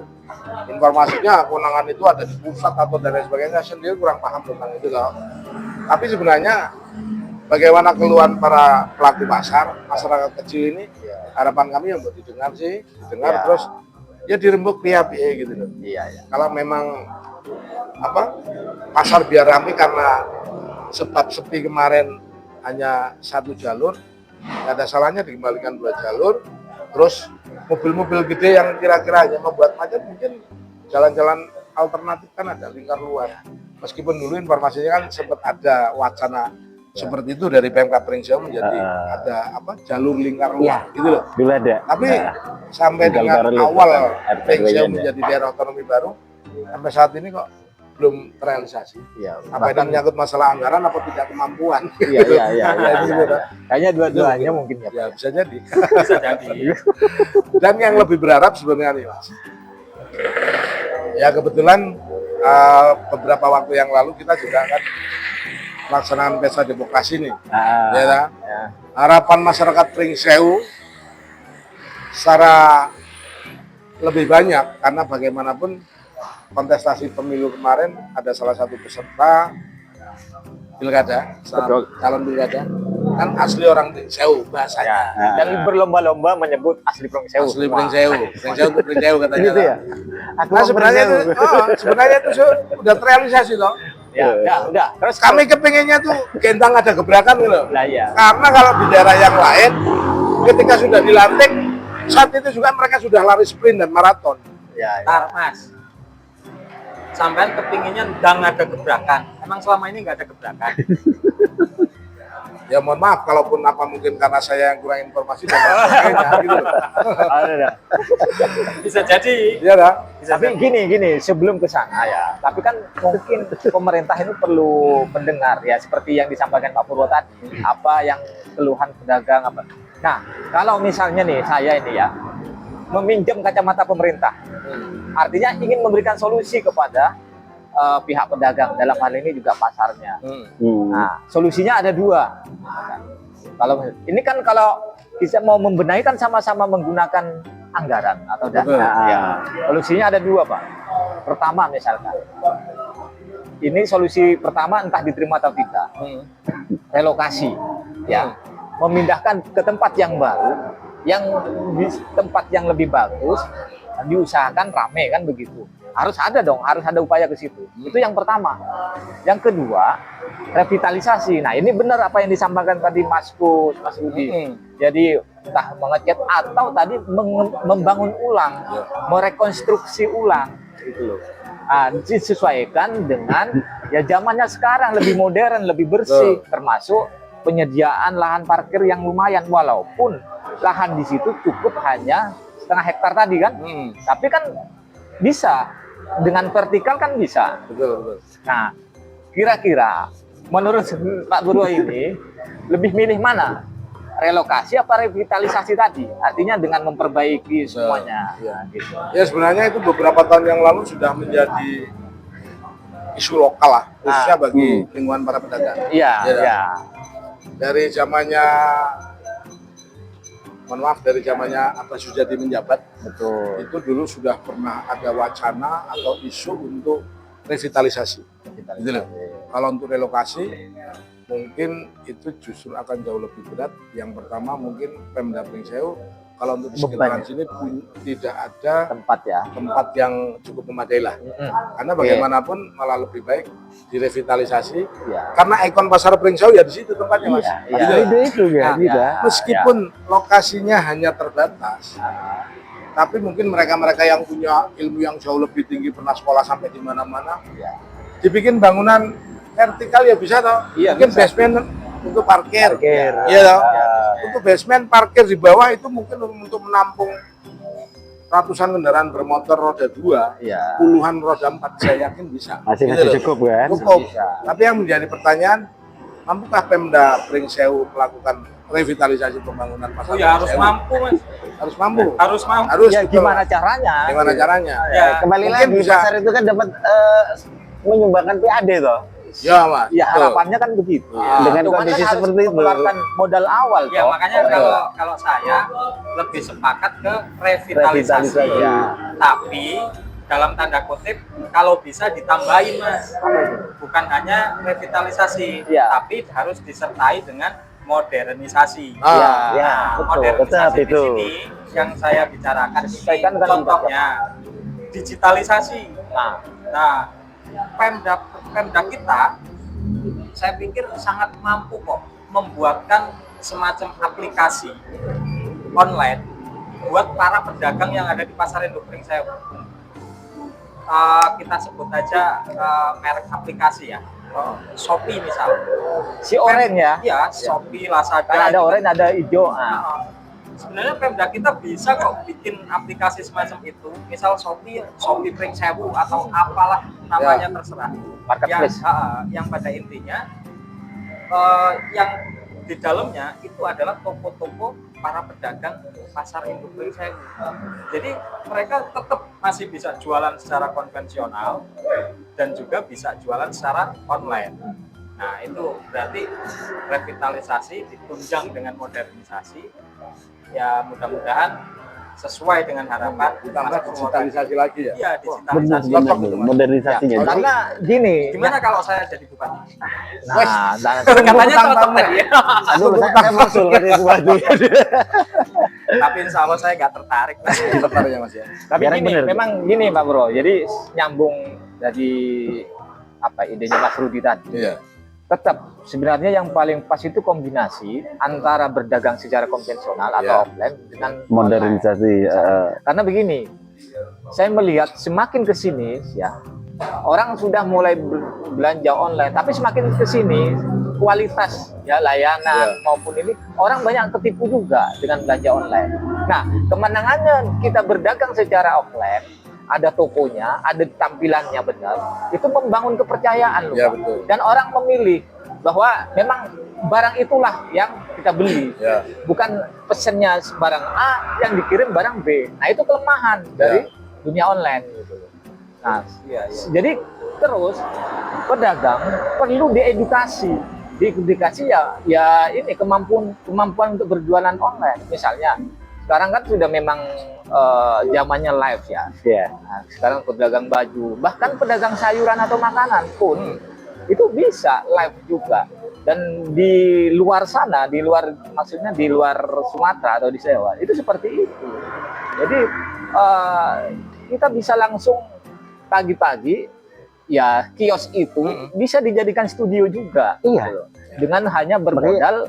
Informasinya kewenangan itu ada di pusat atau dan lain sebagainya, sendiri kurang paham tentang itu loh. Tapi sebenarnya bagaimana keluhan para pelaku pasar, masyarakat kecil ini, harapan kami yang buat didengar Ya. terus ya dirembuk pihak gitu loh. Iya. Kalau memang pasar biar ramai karena sebab sepi kemarin hanya 1 jalur, nggak ada salahnya dikembalikan 2 jalur. Terus mobil-mobil gede yang kira-kira hanya membuat macet mungkin jalan-jalan alternatif kan ada lingkar luar. Meskipun dulu informasinya kan sempat ada wacana seperti itu dari Pemkab Pringsewu menjadi ada jalur lingkar luar gitu loh. dulu ada. Tapi Nah, sampai tinggal dengan baru awal RT Pringsewu nya. menjadi daerah otonomi baru sampai saat ini kok belum terrealisasi. Iya. Apa itu menyangkut masalah anggaran apa tidak kemampuan? Iya. Gitu, Pak. Kayaknya dua-duanya mungkin ya. Ya bisa jadi. Bisa jadi. Dan yang lebih berharap sebenarnya nih Mas. Ya kebetulan beberapa waktu yang lalu kita juga kan pelaksanaan pesta demokrasi nih. Ya, kan? Harapan masyarakat Pringsewu secara lebih banyak karena bagaimanapun kontestasi pemilu kemarin ada salah satu peserta pilkada, calon pilkada kan asli orang Pringsewu bahasanya. Dan berlomba-lomba menyebut asli Pringsewu. Asli Pringsewu, Pringsewu untuk Pringsewu katanya. Gitu ya. Nah sebenarnya itu udah terrealisasi loh. Ya, udah. Terus Kami kepinginnya tuh gendang ada gebrakan gitu. lah ya. Karena kalau di daerah yang lain ketika sudah dilantik saat itu juga mereka sudah lari sprint dan maraton. Ya. Ntar Mas, sampean kepinginnya ndang ada gebrakan. Emang selama ini nggak ada gebrakan? Ya mohon maaf kalaupun apa mungkin karena saya yang kurang informasi dan sebagainya gitu. Ada. Bisa jadi. Iya dah. Tapi gini, sebelum ke sana ya. Tapi kan mungkin pemerintah ini perlu mendengar ya seperti yang disampaikan Pak Purwo tadi. Apa yang keluhan pedagang apa. Nah, kalau misalnya nih saya ini ya meminjam kacamata pemerintah. Artinya ingin memberikan solusi kepada pihak pedagang, dalam hal ini juga pasarnya. Nah, solusinya ada 2. Kalau ini kan kalau bisa mau membenahi kan sama-sama menggunakan anggaran atau dana. Ya, solusinya ada 2 Pak. Pertama misalkan, ini solusi pertama entah diterima atau tidak, relokasi, ya, memindahkan ke tempat yang baru, yang di tempat yang lebih bagus, diusahakan rame kan begitu. Harus ada upaya ke situ. Itu yang pertama. Yang kedua, revitalisasi. Nah, ini benar apa yang disampaikan tadi Mas Budi. Jadi entah mengecat atau tadi membangun ulang, merekonstruksi ulang gitu loh. Nah, disesuaikan dengan ya zamannya sekarang lebih modern, lebih bersih, termasuk penyediaan lahan parkir yang lumayan walaupun lahan di situ cukup hanya setengah hektar tadi kan. Tapi kan bisa dengan vertikal kan bisa. Betul. Nah, kira-kira menurut Pak Purwo ini lebih milih mana? Relokasi apa revitalisasi tadi? Artinya dengan memperbaiki semuanya. Ya. Gitu. Ya sebenarnya itu beberapa tahun yang lalu sudah menjadi isu lokal lah, khususnya bagi lingkungan para pedagang. Iya, Ya, iya. Dari zamannya, mohon maaf, dari zamannya Abbas Sujadi menjabat, Betul. itu dulu sudah pernah ada wacana atau isu untuk revitalisasi. Gitu loh. Kalau untuk relokasi, mungkin itu justru akan jauh lebih berat. Yang pertama mungkin Pemda Pringsewu kalau untuk di sekitaran Beban. sini tidak ada Tempat ya. tempat yang cukup memadai lah. Karena Oke. bagaimanapun malah lebih baik direvitalisasi. Iya. Karena ikon pasar Pringsau ya di situ tempatnya mas. Iya, iya. Gitu. Ide itu kan, Iya. juga. Meskipun lokasinya hanya terbatas, tapi mungkin mereka-mereka yang punya ilmu yang jauh lebih tinggi, pernah sekolah sampai di mana-mana, Iya. dibikin bangunan vertikal ya bisa toh. Iya, Mungkin bisa. basement untuk parkir. Parkir. Iya toh. Iya. Untuk basement parkir di bawah itu mungkin untuk menampung ratusan kendaraan bermotor roda 2, Iya. puluhan roda 4, saya yakin bisa. Masih Gitu loh. cukup kan? Cukup. Bisa. Tapi yang menjadi pertanyaan, mampukah Pemda Pringseu melakukan revitalisasi pembangunan pasar Oh ya harus Pringseu? mampu mas, Harus mampu. harus mampu. Harus. Ya betul. gimana caranya? Gimana caranya? Ya, Kembali Mungkin lagi bisa. pasar itu kan dapat menyumbangkan PAD toh. Ya mas. Ya betul. harapannya kan begitu. Dengan Cuman kondisi harus seperti itu. mengeluarkan modal awal Ya toh. makanya kalau saya lebih sepakat ke revitalisasi. Revitalisasi. Ya. Tapi dalam tanda kutip kalau bisa ditambahin mas, bukan hanya revitalisasi, Iya. tapi harus disertai dengan modernisasi. Ah, ya, Nah, betul. modernisasi Tetap di itu. sini yang saya bicarakan ini Sesuaikan dengan contohnya digitalisasi. Nah, Nah, Pemda kita, saya pikir sangat mampu kok membuatkan semacam aplikasi online buat para pedagang yang ada di pasar induk Pringseu. Kita sebut aja merek aplikasi ya, Shopee misal. si oren ya. Iya, Shopee, Lazada. Kan ada gitu. oren, ada hijau. Nah, sebenarnya Pemda kita bisa kok bikin aplikasi semacam itu, misal Shopee Pringseu atau apalah namanya terserah. Marketplace. Yang pada intinya yang di dalamnya itu adalah toko-toko para pedagang pasar induk Pringseu. Jadi mereka tetap masih bisa jualan secara konvensional dan juga bisa jualan secara online. Nah itu berarti revitalisasi ditunjang dengan modernisasi. Ya mudah-mudahan sesuai dengan harapan ditambah Mas Purwoko. digitalisasi lagi ya. Iya, Benar, digitalisasi. benar, gitu, Mas. modernisasinya. Ya, karena gini. Gimana kalau saya jadi bupati? Nah, Katanya cocok tadi ya. Aduh, saya mau sulkan sesuatu. Tapi insya Allah saya nggak tertarik. Sebentar ya mas ya. Tapi Biar gini, bener. memang gini Pak Bro. Jadi nyambung dari apa idenya Mas Rudi tadi. Iya. Tetap sebenarnya yang paling pas itu kombinasi antara berdagang secara konvensional atau Iya. offline dengan Modernisasi. karena begini, saya melihat semakin ke sini ya, orang sudah mulai belanja online, tapi semakin ke sini kualitas ya layanan maupun ini orang banyak ketipu juga dengan belanja online. Nah, kemenangannya kita berdagang secara offline, ada tokonya, ada tampilannya benar, itu membangun kepercayaan loh. Iya Pak. betul. Dan orang memilih bahwa memang barang itulah yang kita beli. Ya. Bukan pesennya barang A yang dikirim barang B. Nah itu kelemahan dari dunia online gitu. Nah, jadi terus pedagang perlu diedukasi. Diedukasi ya ini kemampuan untuk berjualan online. Misalnya sekarang kan sudah memang zamannya live ya. Ya. Nah, sekarang pedagang baju, bahkan pedagang sayuran atau makanan pun itu bisa live juga. Dan di luar sana, maksudnya di luar Sumatera atau di Jawa, itu seperti itu. Jadi kita bisa langsung pagi-pagi ya kios itu bisa dijadikan studio juga. Iya. Gitu. Dengan hanya bermodal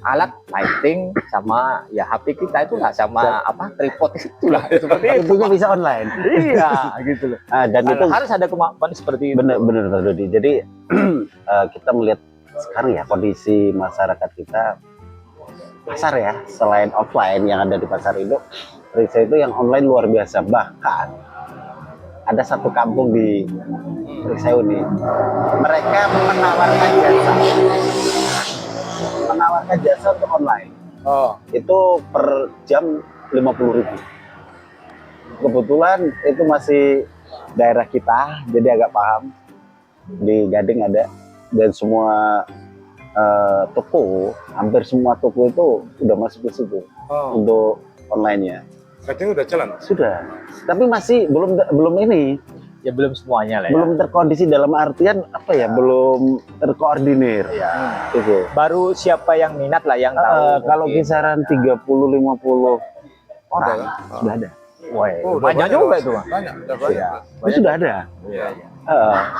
alat lighting sama ya HP kita itulah sama apa tripod itulah seperti itu. Itu bisa online. Iya gitu loh. Dan itu Harus ada kemampuan seperti itu. benar-benar Pak Dodi. Jadi kita melihat sekarang ya kondisi masyarakat kita pasar ya, selain offline yang ada di pasar induk Pringseu itu yang online luar biasa. Bahkan ada satu kampung di Pringseu nih, mereka menawarkan jasa untuk online. Oh. Itu per jam 50.000. Kebetulan itu masih daerah kita, jadi agak paham. Di Gading ada, dan semua toko, hampir semua toko itu udah masuk ke situ untuk online-nya. Kadang udah jalan. Sudah, tapi masih belum ini, Ya belum semuanya lah ya. belum terkondisi dalam artian apa ya, belum terkoordinir. Ya. Gitu. Baru siapa yang minat lah yang tahu. Kalau mungkin. kisaran 30-50 orang. Sudah ada. Wah, Oh, udah banyak banyak, juga Mas. itu, Mas. Banyak, udah banyak. Iya. Itu sudah ada. Iya.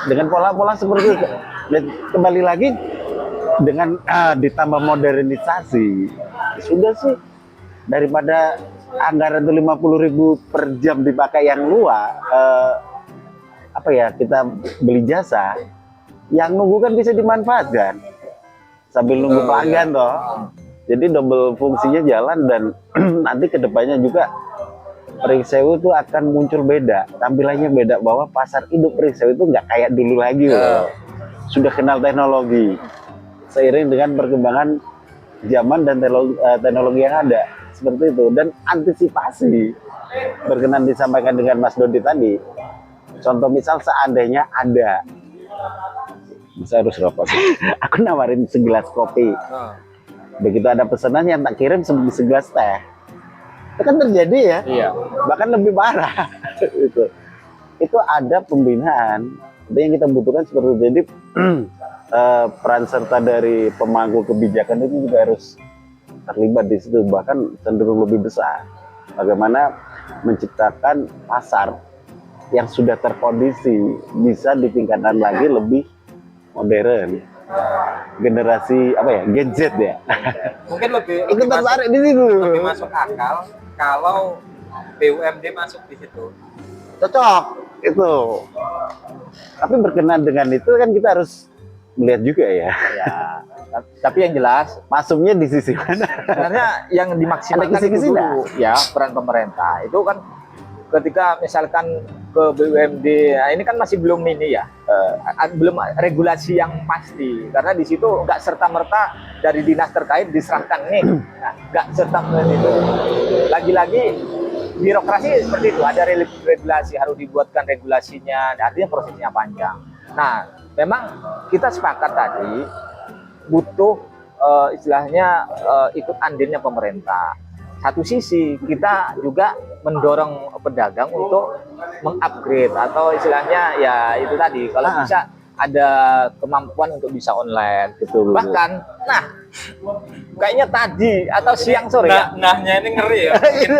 Dengan pola-pola seperti itu. Dan kembali lagi dengan ditambah modernisasi, sudah sih daripada anggaran itu 50.000 per jam dipakai yang luar, apa ya, kita beli jasa, yang nunggu kan bisa dimanfaatkan sambil nunggu pelanggan toh. Jadi double fungsinya jalan dan nanti kedepannya juga Pring Sewu itu akan muncul beda, tampilannya beda, bahwa pasar induk Pring Sewu itu nggak kayak dulu lagi loh. Sudah kenal teknologi seiring dengan perkembangan zaman dan teknologi yang ada seperti itu, dan antisipasi berkenan disampaikan dengan Mas Dodi tadi. Contoh misal seandainya ada, saya harus rokok sih. Aku nawarin segelas kopi, begitu ada pesanan yang tak kirim segelas teh, itu kan terjadi ya. Iya. Bahkan lebih parah. Itu ada pembinaan. Itu yang kita butuhkan seperti itu. Jadi peran serta dari pemangku kebijakan itu juga harus terlibat di situ, bahkan cenderung lebih besar. Bagaimana menciptakan pasar yang sudah terkondisi bisa ditingkatkan lagi lebih modern. Generasi apa ya? Gen Z ya. Mungkin lebih Ikut tertarik di situ. lebih masuk akal kalau BUMD masuk di situ. Cocok itu. Tapi berkenan dengan itu kan kita harus melihat juga ya. Ya. Tapi yang jelas Masuknya di sisi mana? sebenarnya yang dimaksimalkan Ada kisi-kisi itu dulu ya peran pemerintah. Itu kan ketika misalkan ke BUMD, nah ini kan masih belum ini ya, belum regulasi yang pasti, karena di situ nggak serta merta dari dinas terkait diserahkan nih, nah, nggak serta merta itu. Lagi-lagi birokrasi seperti itu, ada regulasi, harus dibuatkan regulasinya, artinya prosesnya panjang. Nah, memang kita sepakat tadi butuh istilahnya ikut andilnya pemerintah. Satu sisi kita juga mendorong pedagang untuk mengupgrade atau istilahnya ya itu tadi kalau bisa ada kemampuan untuk bisa online. Betul. Bahkan nah kayaknya tadi atau siang sore ya. Nahnya ini ngeri ya. Ini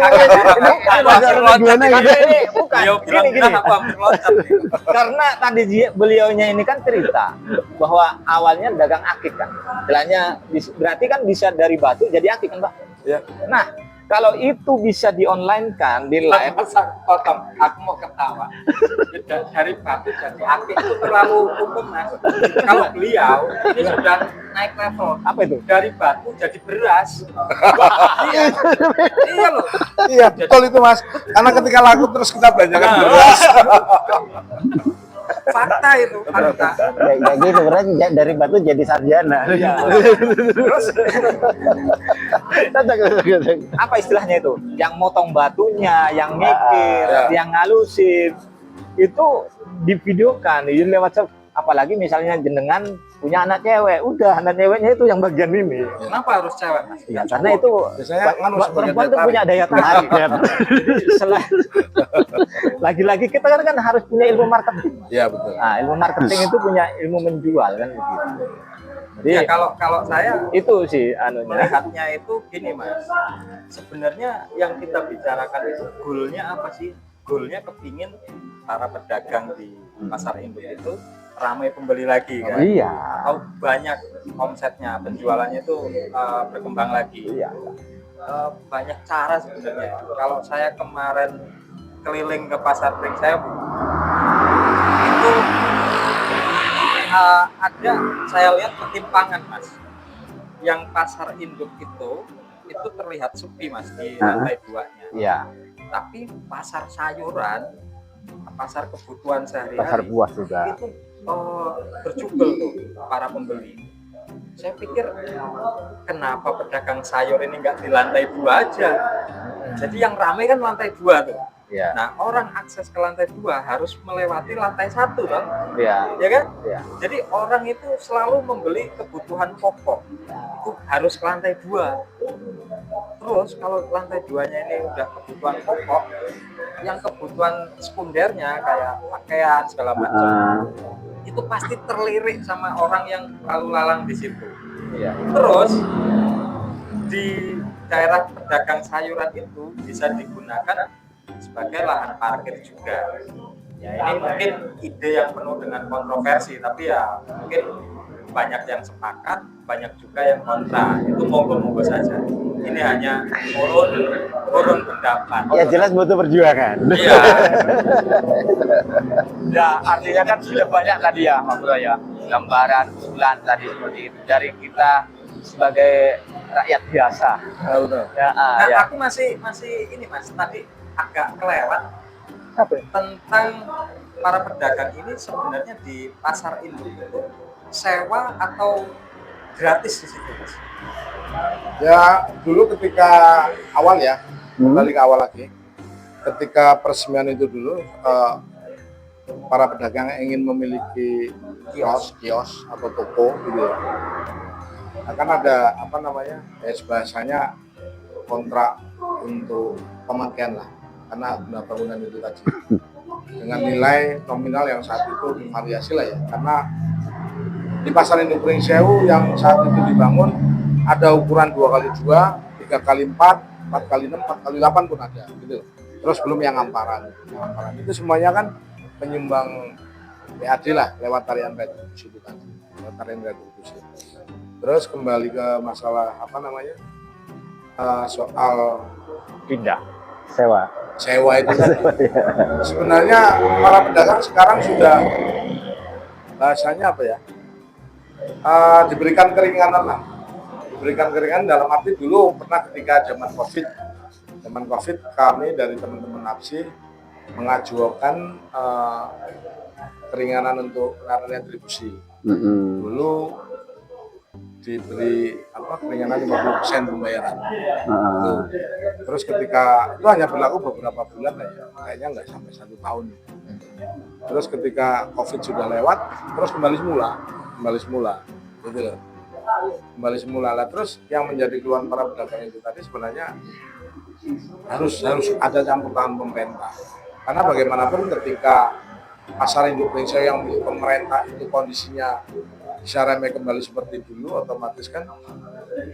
bukan Beliau bilang gini. nah, aku hampir loncat nih. Karena tadi beliaunya ini kan cerita bahwa awalnya dagang akik kan. Istilahnya berarti kan bisa dari batu jadi akik kan, Pak? Ya. Nah, kalau itu bisa di online kan, di live, Potong, aku mau ketawa. Dari batu jadi api itu terlalu umum, Mas. Kalau beliau ini sudah naik level. apa itu? Dari batu jadi beras. Iya, iya loh. Iya, betul itu Mas. Karena ketika laku terus kita belanjakan Nah. beras. Fakta itu, fakta. Kayak gitu, berarti dari batu jadi sarjana. Terus apa istilahnya itu? Yang motong batunya, yang ngikir, yang ngalusin, itu divideokan, ini lewat apalagi misalnya jenengan punya anak cewek, udah anak ceweknya itu yang bagian ini. Kenapa harus cewek, Mas? Ya, karena itu Biasanya nganu sebagai perempuan daya itu punya daya tarik. Market. Jadi lagi-lagi kita kan harus punya ilmu marketing. Iya betul. Nah, ilmu marketing itu punya ilmu menjual kan begitu. Jadi Ya kalau saya itu sih anunya. melihatnya itu gini, Mas. Sebenarnya yang kita bicarakan itu goalnya apa sih? Goalnya kepingin para pedagang di pasar induk itu ramai pembeli lagi kan? Iya. Atau banyak omsetnya, penjualannya itu berkembang lagi. Iya. Banyak cara sebenarnya. Kalau saya kemarin keliling ke pasar Pring Sewu, itu ada saya lihat ketimpangan, Mas. Yang pasar induk itu terlihat sepi, Mas, di lantai 2-nya. Iya. Tapi pasar sayuran, pasar kebutuhan sehari-hari, Pasar buah juga. itu berjubel tuh para pembeli. Saya pikir kenapa pedagang sayur ini nggak di lantai 2 aja? Jadi yang ramai kan lantai 2 tuh. Iya. Nah, orang akses ke lantai 2 harus melewati lantai 1 dong. Iya. Ya kan? Iya. Jadi orang itu selalu membeli kebutuhan pokok. Itu harus ke lantai 2. Terus kalau lantai 2-nya ini udah kebutuhan pokok, yang kebutuhan sekundernya kayak pakaian segala macam, itu pasti terlirik sama orang yang lalu lalang di situ. Iya. Terus di daerah pedagang sayuran itu bisa digunakan sebagai lahan parkir juga. Ya ini mungkin ide yang penuh dengan kontroversi, tapi ya mungkin banyak yang sepakat, banyak juga yang kontra. Itu monggo-monggo saja. Ini hanya urun pendapat. Ya jelas butuh perjuangan. Iya. Ya, artinya kan sudah banyak tadi ya, Mas Bro ya, gambaran usulan tadi seperti itu dari kita sebagai rakyat biasa. Betul. Ya, Nah, ya. aku masih ini Mas, tadi agak kelewat Apa ya? tentang para pedagang ini sebenarnya di pasar induk itu sewa atau gratis di situ, Mas? Ya dulu ketika awal ya, kembali ke awal lagi. Ketika peresmian itu dulu, para pedagang yang ingin memiliki kios atau toko gitu ya. Akan ada apa namanya? Bahasanya kontrak untuk pemakaian lah. Karena guna bangunan itu tadi. Dengan nilai nominal yang saat itu variasi lah ya. Karena di pasar induk Pringsewu yang saat itu dibangun ada ukuran 2x2, 3x4, 4x6, 4x8 pun ada gitu. Terus belum yang amparan. Yang amparan itu semuanya kan penyumbang PAD lah lewat tarian retribusi itu tadi. Lewat tarian retribusi. Terus kembali ke masalah apa namanya? Soal Pindah. Sewa. sewa itu tadi. Sebenarnya para pedagang sekarang sudah bahasanya apa ya? Diberikan keringanan lah. Diberikan keringanan dalam arti dulu pernah ketika zaman COVID kami dari teman-teman APSI mengajukan keringanan untuk retribusi. Dulu diberi keringanan 50% pembayaran. Terus ketika itu hanya berlaku beberapa bulan aja, kayaknya nggak sampai 1 tahun. Terus ketika COVID sudah lewat, terus kembali semula, gitu loh. Kembali semula lah. Terus yang menjadi keluhan para pedagang itu tadi sebenarnya harus ada campur tangan pemerintah. Karena bagaimanapun ketika pasar induk Pringsewu yang milik pemerintah itu kondisinya bisa ramai kembali seperti dulu, otomatis kan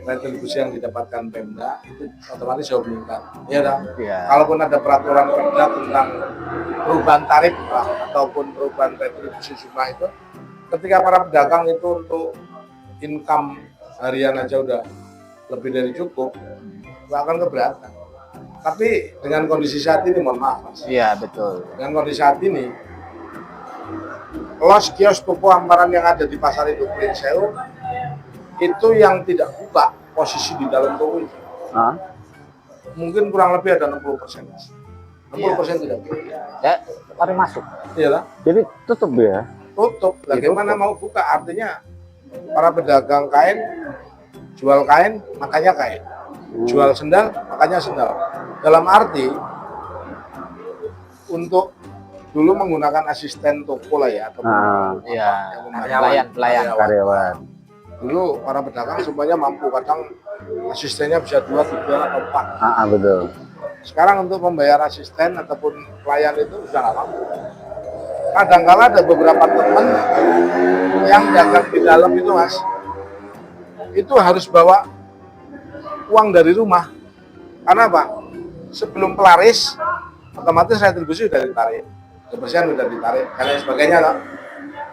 retribusi yang didapatkan Pemda itu otomatis jauh meningkat. Iya dah. Iya. Kalaupun ada peraturan Pemda tentang perubahan tarif ataupun perubahan retribusi jumlah itu, ketika para pedagang itu untuk income harian aja udah lebih dari cukup, nggak akan keberatan. Tapi dengan kondisi saat ini, mohon maaf Mas, Iya, betul. dengan kondisi saat ini, kios toko amparan yang ada di pasar induk Pringsewu itu yang tidak buka posisi di dalam toko itu mungkin kurang lebih ada 60%. 60% tidak buka. Ya, tapi masuk. Iya lah, Jadi tutup ya. tutup. Bagaimana mau buka? Artinya para pedagang kain jual kain makanya kain, jual sendal makanya sendal. Dalam arti untuk dulu menggunakan asisten toko lah ya, atau Iya, yang membantu pelayan. Karyawan. Dulu para pedagang semuanya mampu, kadang asistennya bisa 2, 3, atau 4. Betul. Sekarang untuk membayar asisten ataupun pelayan itu sudah nggak mampu. Kadang-kala ada beberapa teman yang dagang di dalam itu Mas, itu harus bawa uang dari rumah. Karena apa? Sebelum pelaris, otomatis retribusi sudah ditarik, kebersihan sudah ditarik, dan lain sebagainya loh.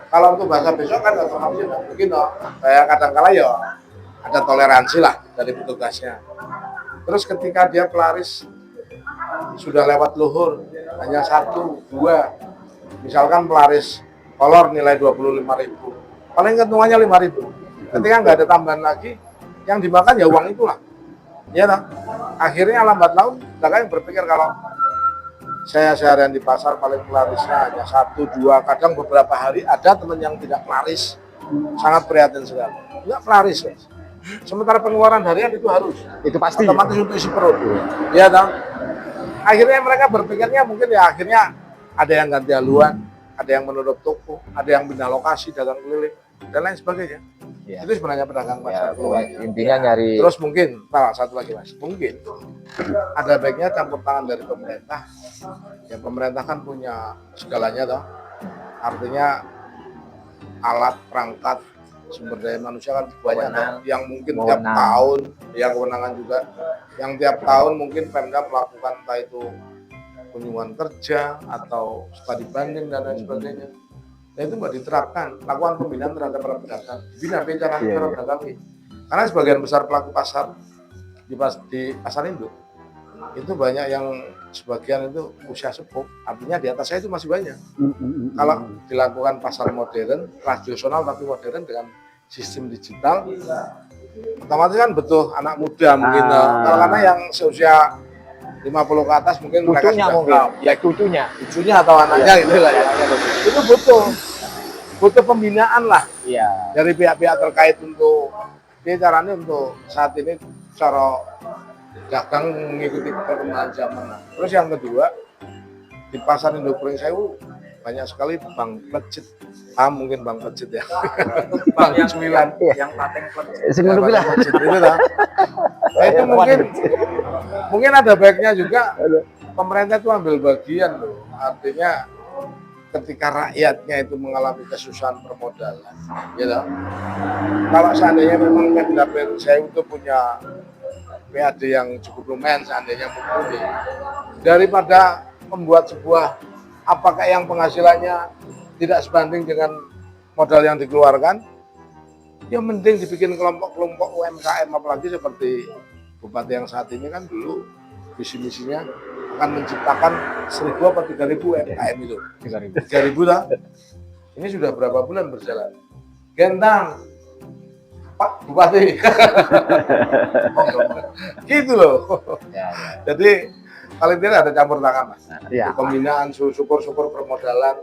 Kalau untuk bahasa besok kan otomatis sudah begitu. Kayak kadang-kala ya ada toleransi lah dari petugasnya. Terus ketika dia pelaris sudah lewat luhur, hanya 1, 2, misalkan pelaris kolor nilai 25.000, paling keuntungannya 5.000. Ketika nggak ada tambahan lagi, yang dimakan ya uang itulah. Ya toh? Akhirnya lambat laun pedagang berpikir kalau saya seharian di pasar paling pelarisnya hanya 1, 2, kadang beberapa hari ada teman yang tidak pelaris, sangat prihatin sekali. Nggak pelaris, Mas. Sementara pengeluaran harian itu harus. Itu pasti. Otomatis untuk isi perut. Ya toh? Akhirnya mereka berpikirnya mungkin ya akhirnya ada yang ganti haluan, ada yang menutup toko, ada yang pindah lokasi, dagang keliling, dan lain sebagainya. Iya. Itu sebenarnya pedagang Ya, pasar keluarnya. intinya nyari. Terus mungkin, satu lagi Mas, mungkin ada baiknya campur tangan dari pemerintah. Ya pemerintah kan punya segalanya toh. Artinya alat, perangkat, sumber daya manusia kan banyak Wewenang. yang mungkin tiap Wewenang. tahun, ya kewenangan juga, yang tiap tahun mungkin Pemda melakukan entah itu kunjungan kerja atau studi banding dan lain sebagainya. Nah itu nggak diterapkan, lakukan pembinaan terhadap para pedagang, bina cara Iya, para iya. pedagang ini. Karena sebagian besar pelaku pasar di pasar induk itu banyak yang sebagian itu usia sepuh, artinya di atas saya itu masih banyak. Kalau dilakukan pasar modern, tradisional tapi modern dengan sistem digital, otomatis kan butuh anak muda mungkin. Kalau karena yang seusia 50 ke atas mungkin mereka Cucunya sudah mungkin, tahu. ya cucunya. Cucunya atau anaknya gitu lah ya. Itu butuh pembinaan lah Iya. dari pihak-pihak terkait untuk ini caranya untuk saat ini cara dagang mengikuti perkembangan zaman. Terus yang kedua, di pasar Induk Pring Sewu banyak sekali bank plecit. Mungkin bank plecit ya. Bang yang Cemilan. yang paten klub. Sing ngono kuwi lah. Plecit itu lah. Nah, itu mungkin ada baiknya juga pemerintah itu ambil bagian loh. Artinya ketika rakyatnya itu mengalami kesusahan permodalan, ya toh? Kalau seandainya memang Pemda Pring Sewu itu punya PAD yang cukup lumayan, seandainya mumpuni, daripada membuat sebuah apakah yang penghasilannya tidak sebanding dengan modal yang dikeluarkan, ya mending dibikin kelompok-kelompok UMKM, apalagi seperti Bupati yang saat ini kan dulu visi misinya akan menciptakan 1.000 atau 3.000 UMKM itu. 3.000 lah. Ini sudah berapa bulan berjalan? Gentang, Pak Bupati. Gitu loh. Ya, Jadi paling tidak ada campur tangan mas. ya. Pembinaan, syukur-syukur permodalan.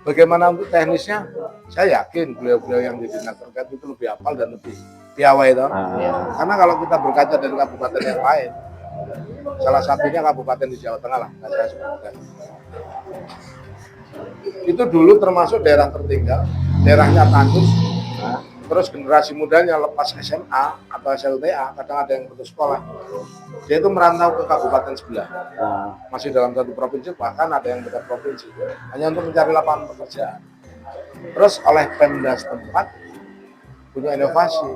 Bagaimana untuk teknisnya? Saya yakin beliau-beliau yang di dinas terkait itu lebih hafal dan lebih piawai toh. Karena kalau kita berkaca dari kabupaten yang lain, salah satunya kabupaten di Jawa Tengah lah, saya sebutkan. Itu dulu termasuk daerah tertinggal, daerahnya tandus. Terus generasi mudanya lepas SMA atau SLTA, kadang ada yang putus sekolah. Dia itu merantau ke kabupaten sebelah. Masih dalam satu provinsi, bahkan ada yang dekat provinsi. Hanya untuk mencari lapangan pekerjaan. Terus oleh Pemda setempat punya inovasi.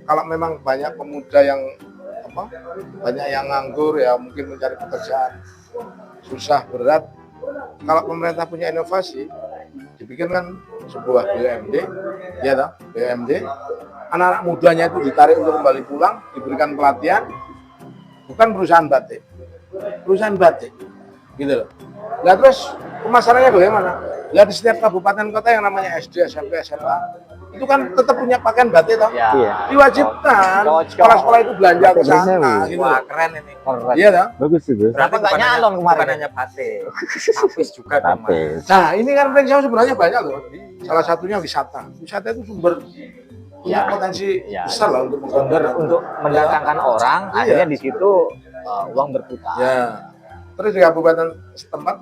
Kalau memang banyak pemuda yang banyak yang nganggur ya mungkin mencari pekerjaan susah berat. Kalau pemerintah punya inovasi, dibikinkan sebuah BUMD, ya toh, BUMD. Anak-anak mudanya itu ditarik untuk kembali pulang, diberikan pelatihan, bukan perusahaan batik, gitu loh. Nah terus pemasarannya bagaimana? Ya di setiap kabupaten kota yang namanya SD, SMP, SMA, itu kan tetap punya pakaian batik toh. Ya. Iya. Diwajibkan sekolah-sekolah itu belanja ke sana, gitu Wah loh. keren ini. Iya toh. Bagus itu. Berarti Dapat banyak alon kemarin. bukan hanya batik, tapis juga dong, Mas. Tapi Nah ini kan Pring Sewu sebenarnya banyak loh. Salah satunya wisata. Wisata itu sumber punya Ya. potensi Ya. besar lah untuk menggambar. Untuk mendatangkan orang, Iya. akhirnya di situ uang berputar. Ya. Terus di kabupaten setempat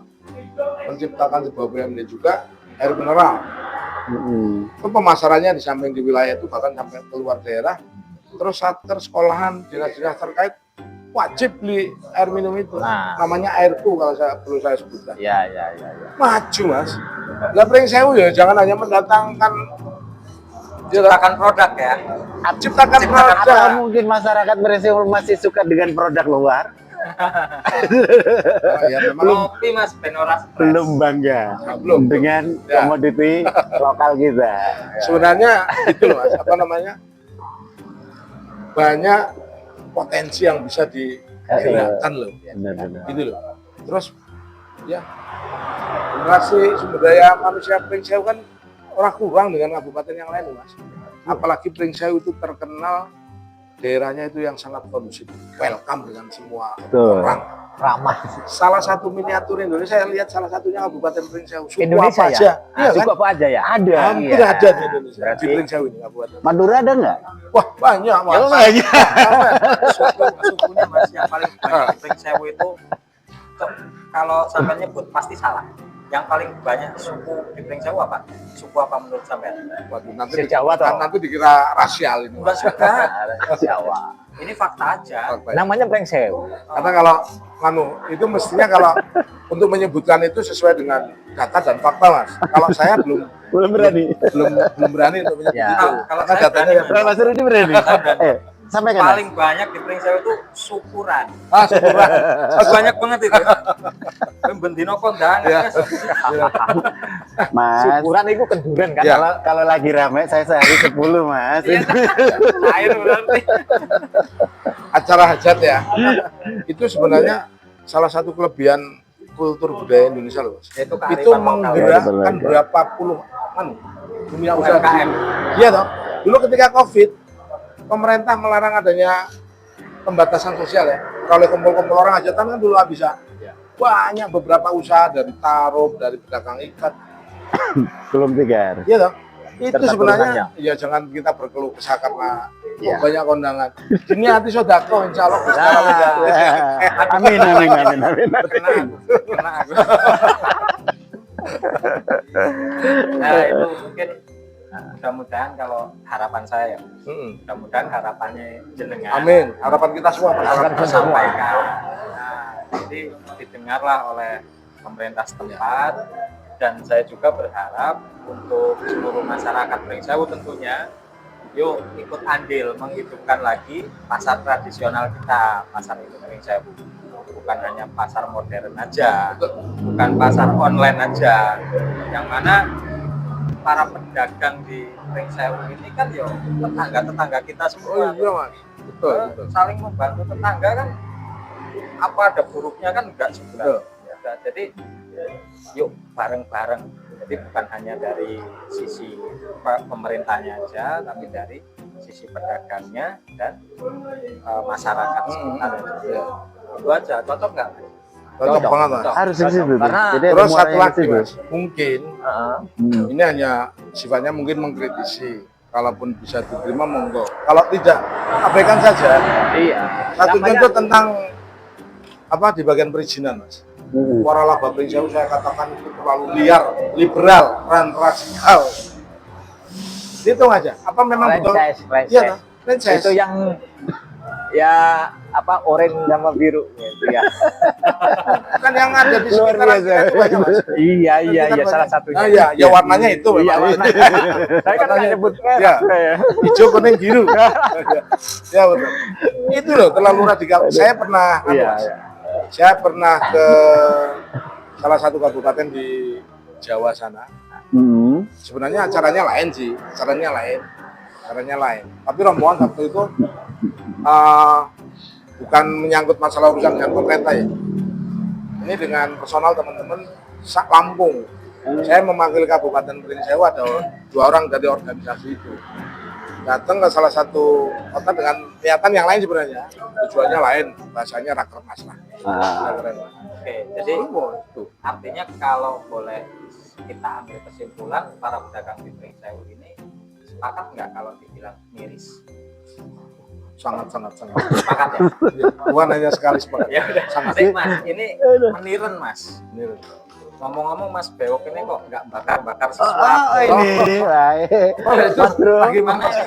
menciptakan sebuah BUMD juga air mineral. Itu pemasarannya di samping di wilayah itu bahkan sampai keluar daerah. Terus satker sekolahan dinas-dinas terkait wajib beli air minum itu. Nah. Namanya airku kalau perlu saya sebutkan. Ya. Maju mas. Lah Pring Sewu ya jangan hanya mendatangkan Ciptakan produk ya. ciptakan produk. apakah mungkin masyarakat Meresewu masih suka dengan produk luar? Ya, memang Kopi Mas Benora. Belum bangga Belum. dengan Ya. komoditi lokal kita. sebenarnya itu loh mas, apa namanya, banyak potensi yang bisa digunakan loh, Benar-benar. gitu loh. Terus ya generasi sumber daya manusia Pring Sewu kan orang kurang dengan kabupaten yang lain mas. Apalagi Pring Sewu itu terkenal daerahnya itu yang sangat kondusif, welcome dengan semua Betul. orang. Ramah. Salah satu miniatur Indonesia, saya lihat salah satunya Kabupaten Pring Sewu. Suku Indonesia apa ya? aja? Nah, Iya suku kan? apa aja ya? Ada. Hampir Iya. ada di Indonesia. Berarti- Di Pring Sewu ini kabupaten. Madura ada nggak? Wah banyak mas. Sukunya Mas yang paling banyak di Pring Sewu itu kalau sampai nyebut pasti salah. Yang paling banyak suku di Pring Sewu apa? Suku apa menurut sampean? Waduh, nanti Jawa toh. nanti dikira rasial ini. Enggak suka. Jawa. Ini fakta aja. Namanya Pring Sewu. Karena kalau itu mestinya kalau untuk menyebutkan itu sesuai dengan data dan fakta mas. Kalau saya belum Belum berani. belum berani untuk menyebut Ya. itu. Kalau Karena saya datanya berani, Mas Rudi berani. Sampaikan. Mas. paling banyak di Pringsewu itu syukuran. syukuran. Banyak banget itu. Bendino kondangan. Iya. Mas, Syukuran itu kenduran kan. Ya. kalau lagi rame saya sehari 10, Mas. Iya. Air berarti. Acara hajat ya. Itu sebenarnya salah satu kelebihan kultur budaya Indonesia loh. Itu Itu kearifan lokal. menggerakkan Ya, berapa puluh dunia usaha. UMKM. Iya toh. Dulu ketika Covid, pemerintah melarang adanya pembatasan sosial ya. Kalau kumpul-kumpul orang hajatan kan dulu nggak bisa. Banyak beberapa usaha dari taruh, dari pedagang ikat. Belum tiga. Iya toh. Itu Serta sebenarnya ya jangan kita berkeluh kesah karena Iya. banyak kondangan. Ini hati sodako, insya Allah. Gusti Allah tidak. Amin. Kena aku. Kena aku. Nah itu mungkin mudah-mudahan kalau harapan saya ya, mudah-mudahan harapannya jenengan Amin. Harapan kita semua Harapan masyarakat. sampaikan. Nah, jadi didengarlah oleh pemerintah setempat dan saya juga berharap untuk seluruh masyarakat Pringsewu tentunya yuk ikut andil menghidupkan lagi pasar tradisional kita, pasar itu Pringsewu. Bukan hanya pasar modern aja, bukan pasar online aja. Yang mana para pedagang di Pringsewu ini kan yo tetangga-tetangga kita Oh semua. iya mas, betul. betul. Saling membantu tetangga kan apa ada buruknya kan enggak sebenarnya. Ya, jadi yuk bareng-bareng. Jadi bukan hanya dari sisi pemerintahnya aja, tapi dari sisi pedagangnya dan masyarakat sekitarnya. Ya. Itu aja, cocok nggak? Cocok banget mas. Harus ke situ. Karena Jadi ada Terus satu muaranya ke lagi situ. mas, mungkin Hmm. ini hanya sifatnya mungkin mengkritisi. Kalaupun bisa diterima monggo. Kalau tidak, abaikan saja. iya. Satu Namanya- contoh tentang apa di bagian perizinan mas. Hmm. Waralaba Pringsewu saya katakan itu terlalu liar, liberal, dan radikal. Hitung aja. Apa memang betul? franchise. Iya, toh? Franchise. Itu yang ya apa orange sama biru gitu ya. kan yang ada di Luar sekitaran biasa. kita itu banyak mas. iya iya Kan iya salah banyak. satunya. Ah, iya, ya warnanya itu Iya, memang. warna. Saya kan nggak nyebut merek. Iya. saya. Hijau, kuning, biru. Ya betul. Itu loh terlalu radikal. Saya pernah, Iya, Mas, iya. saya pernah ke salah satu kabupaten di Jawa sana. Hmm. Sebenarnya acaranya lain sih, acaranya lain. Tapi rombongan waktu itu bukan menyangkut masalah urusan dengan pemerintah ya. Ini dengan personal teman-teman sak Lampung. Saya memanggil Kabupaten Pringsewu ada 2 orang dari organisasi itu. Datang ke salah satu kota dengan niatan yang lain sebenarnya. Tujuannya lain, bahasanya rakernas lah. Rakernas. Oke, jadi artinya kalau boleh kita ambil kesimpulan para pedagang di Pringsewu ini sepakat nggak kalau dibilang miris? Sangat. Sepakat ya? Bukan hanya sekali sepakat. Ya udah. Sangat. Jadi, Mas, ini meniren Mas. Ini. Ngomong-ngomong Mas Bewok ini kok nggak bakar-bakar sesuatu. Oh, ini. Baik. Oh, itu Mas Bro. lagi Gimana ini?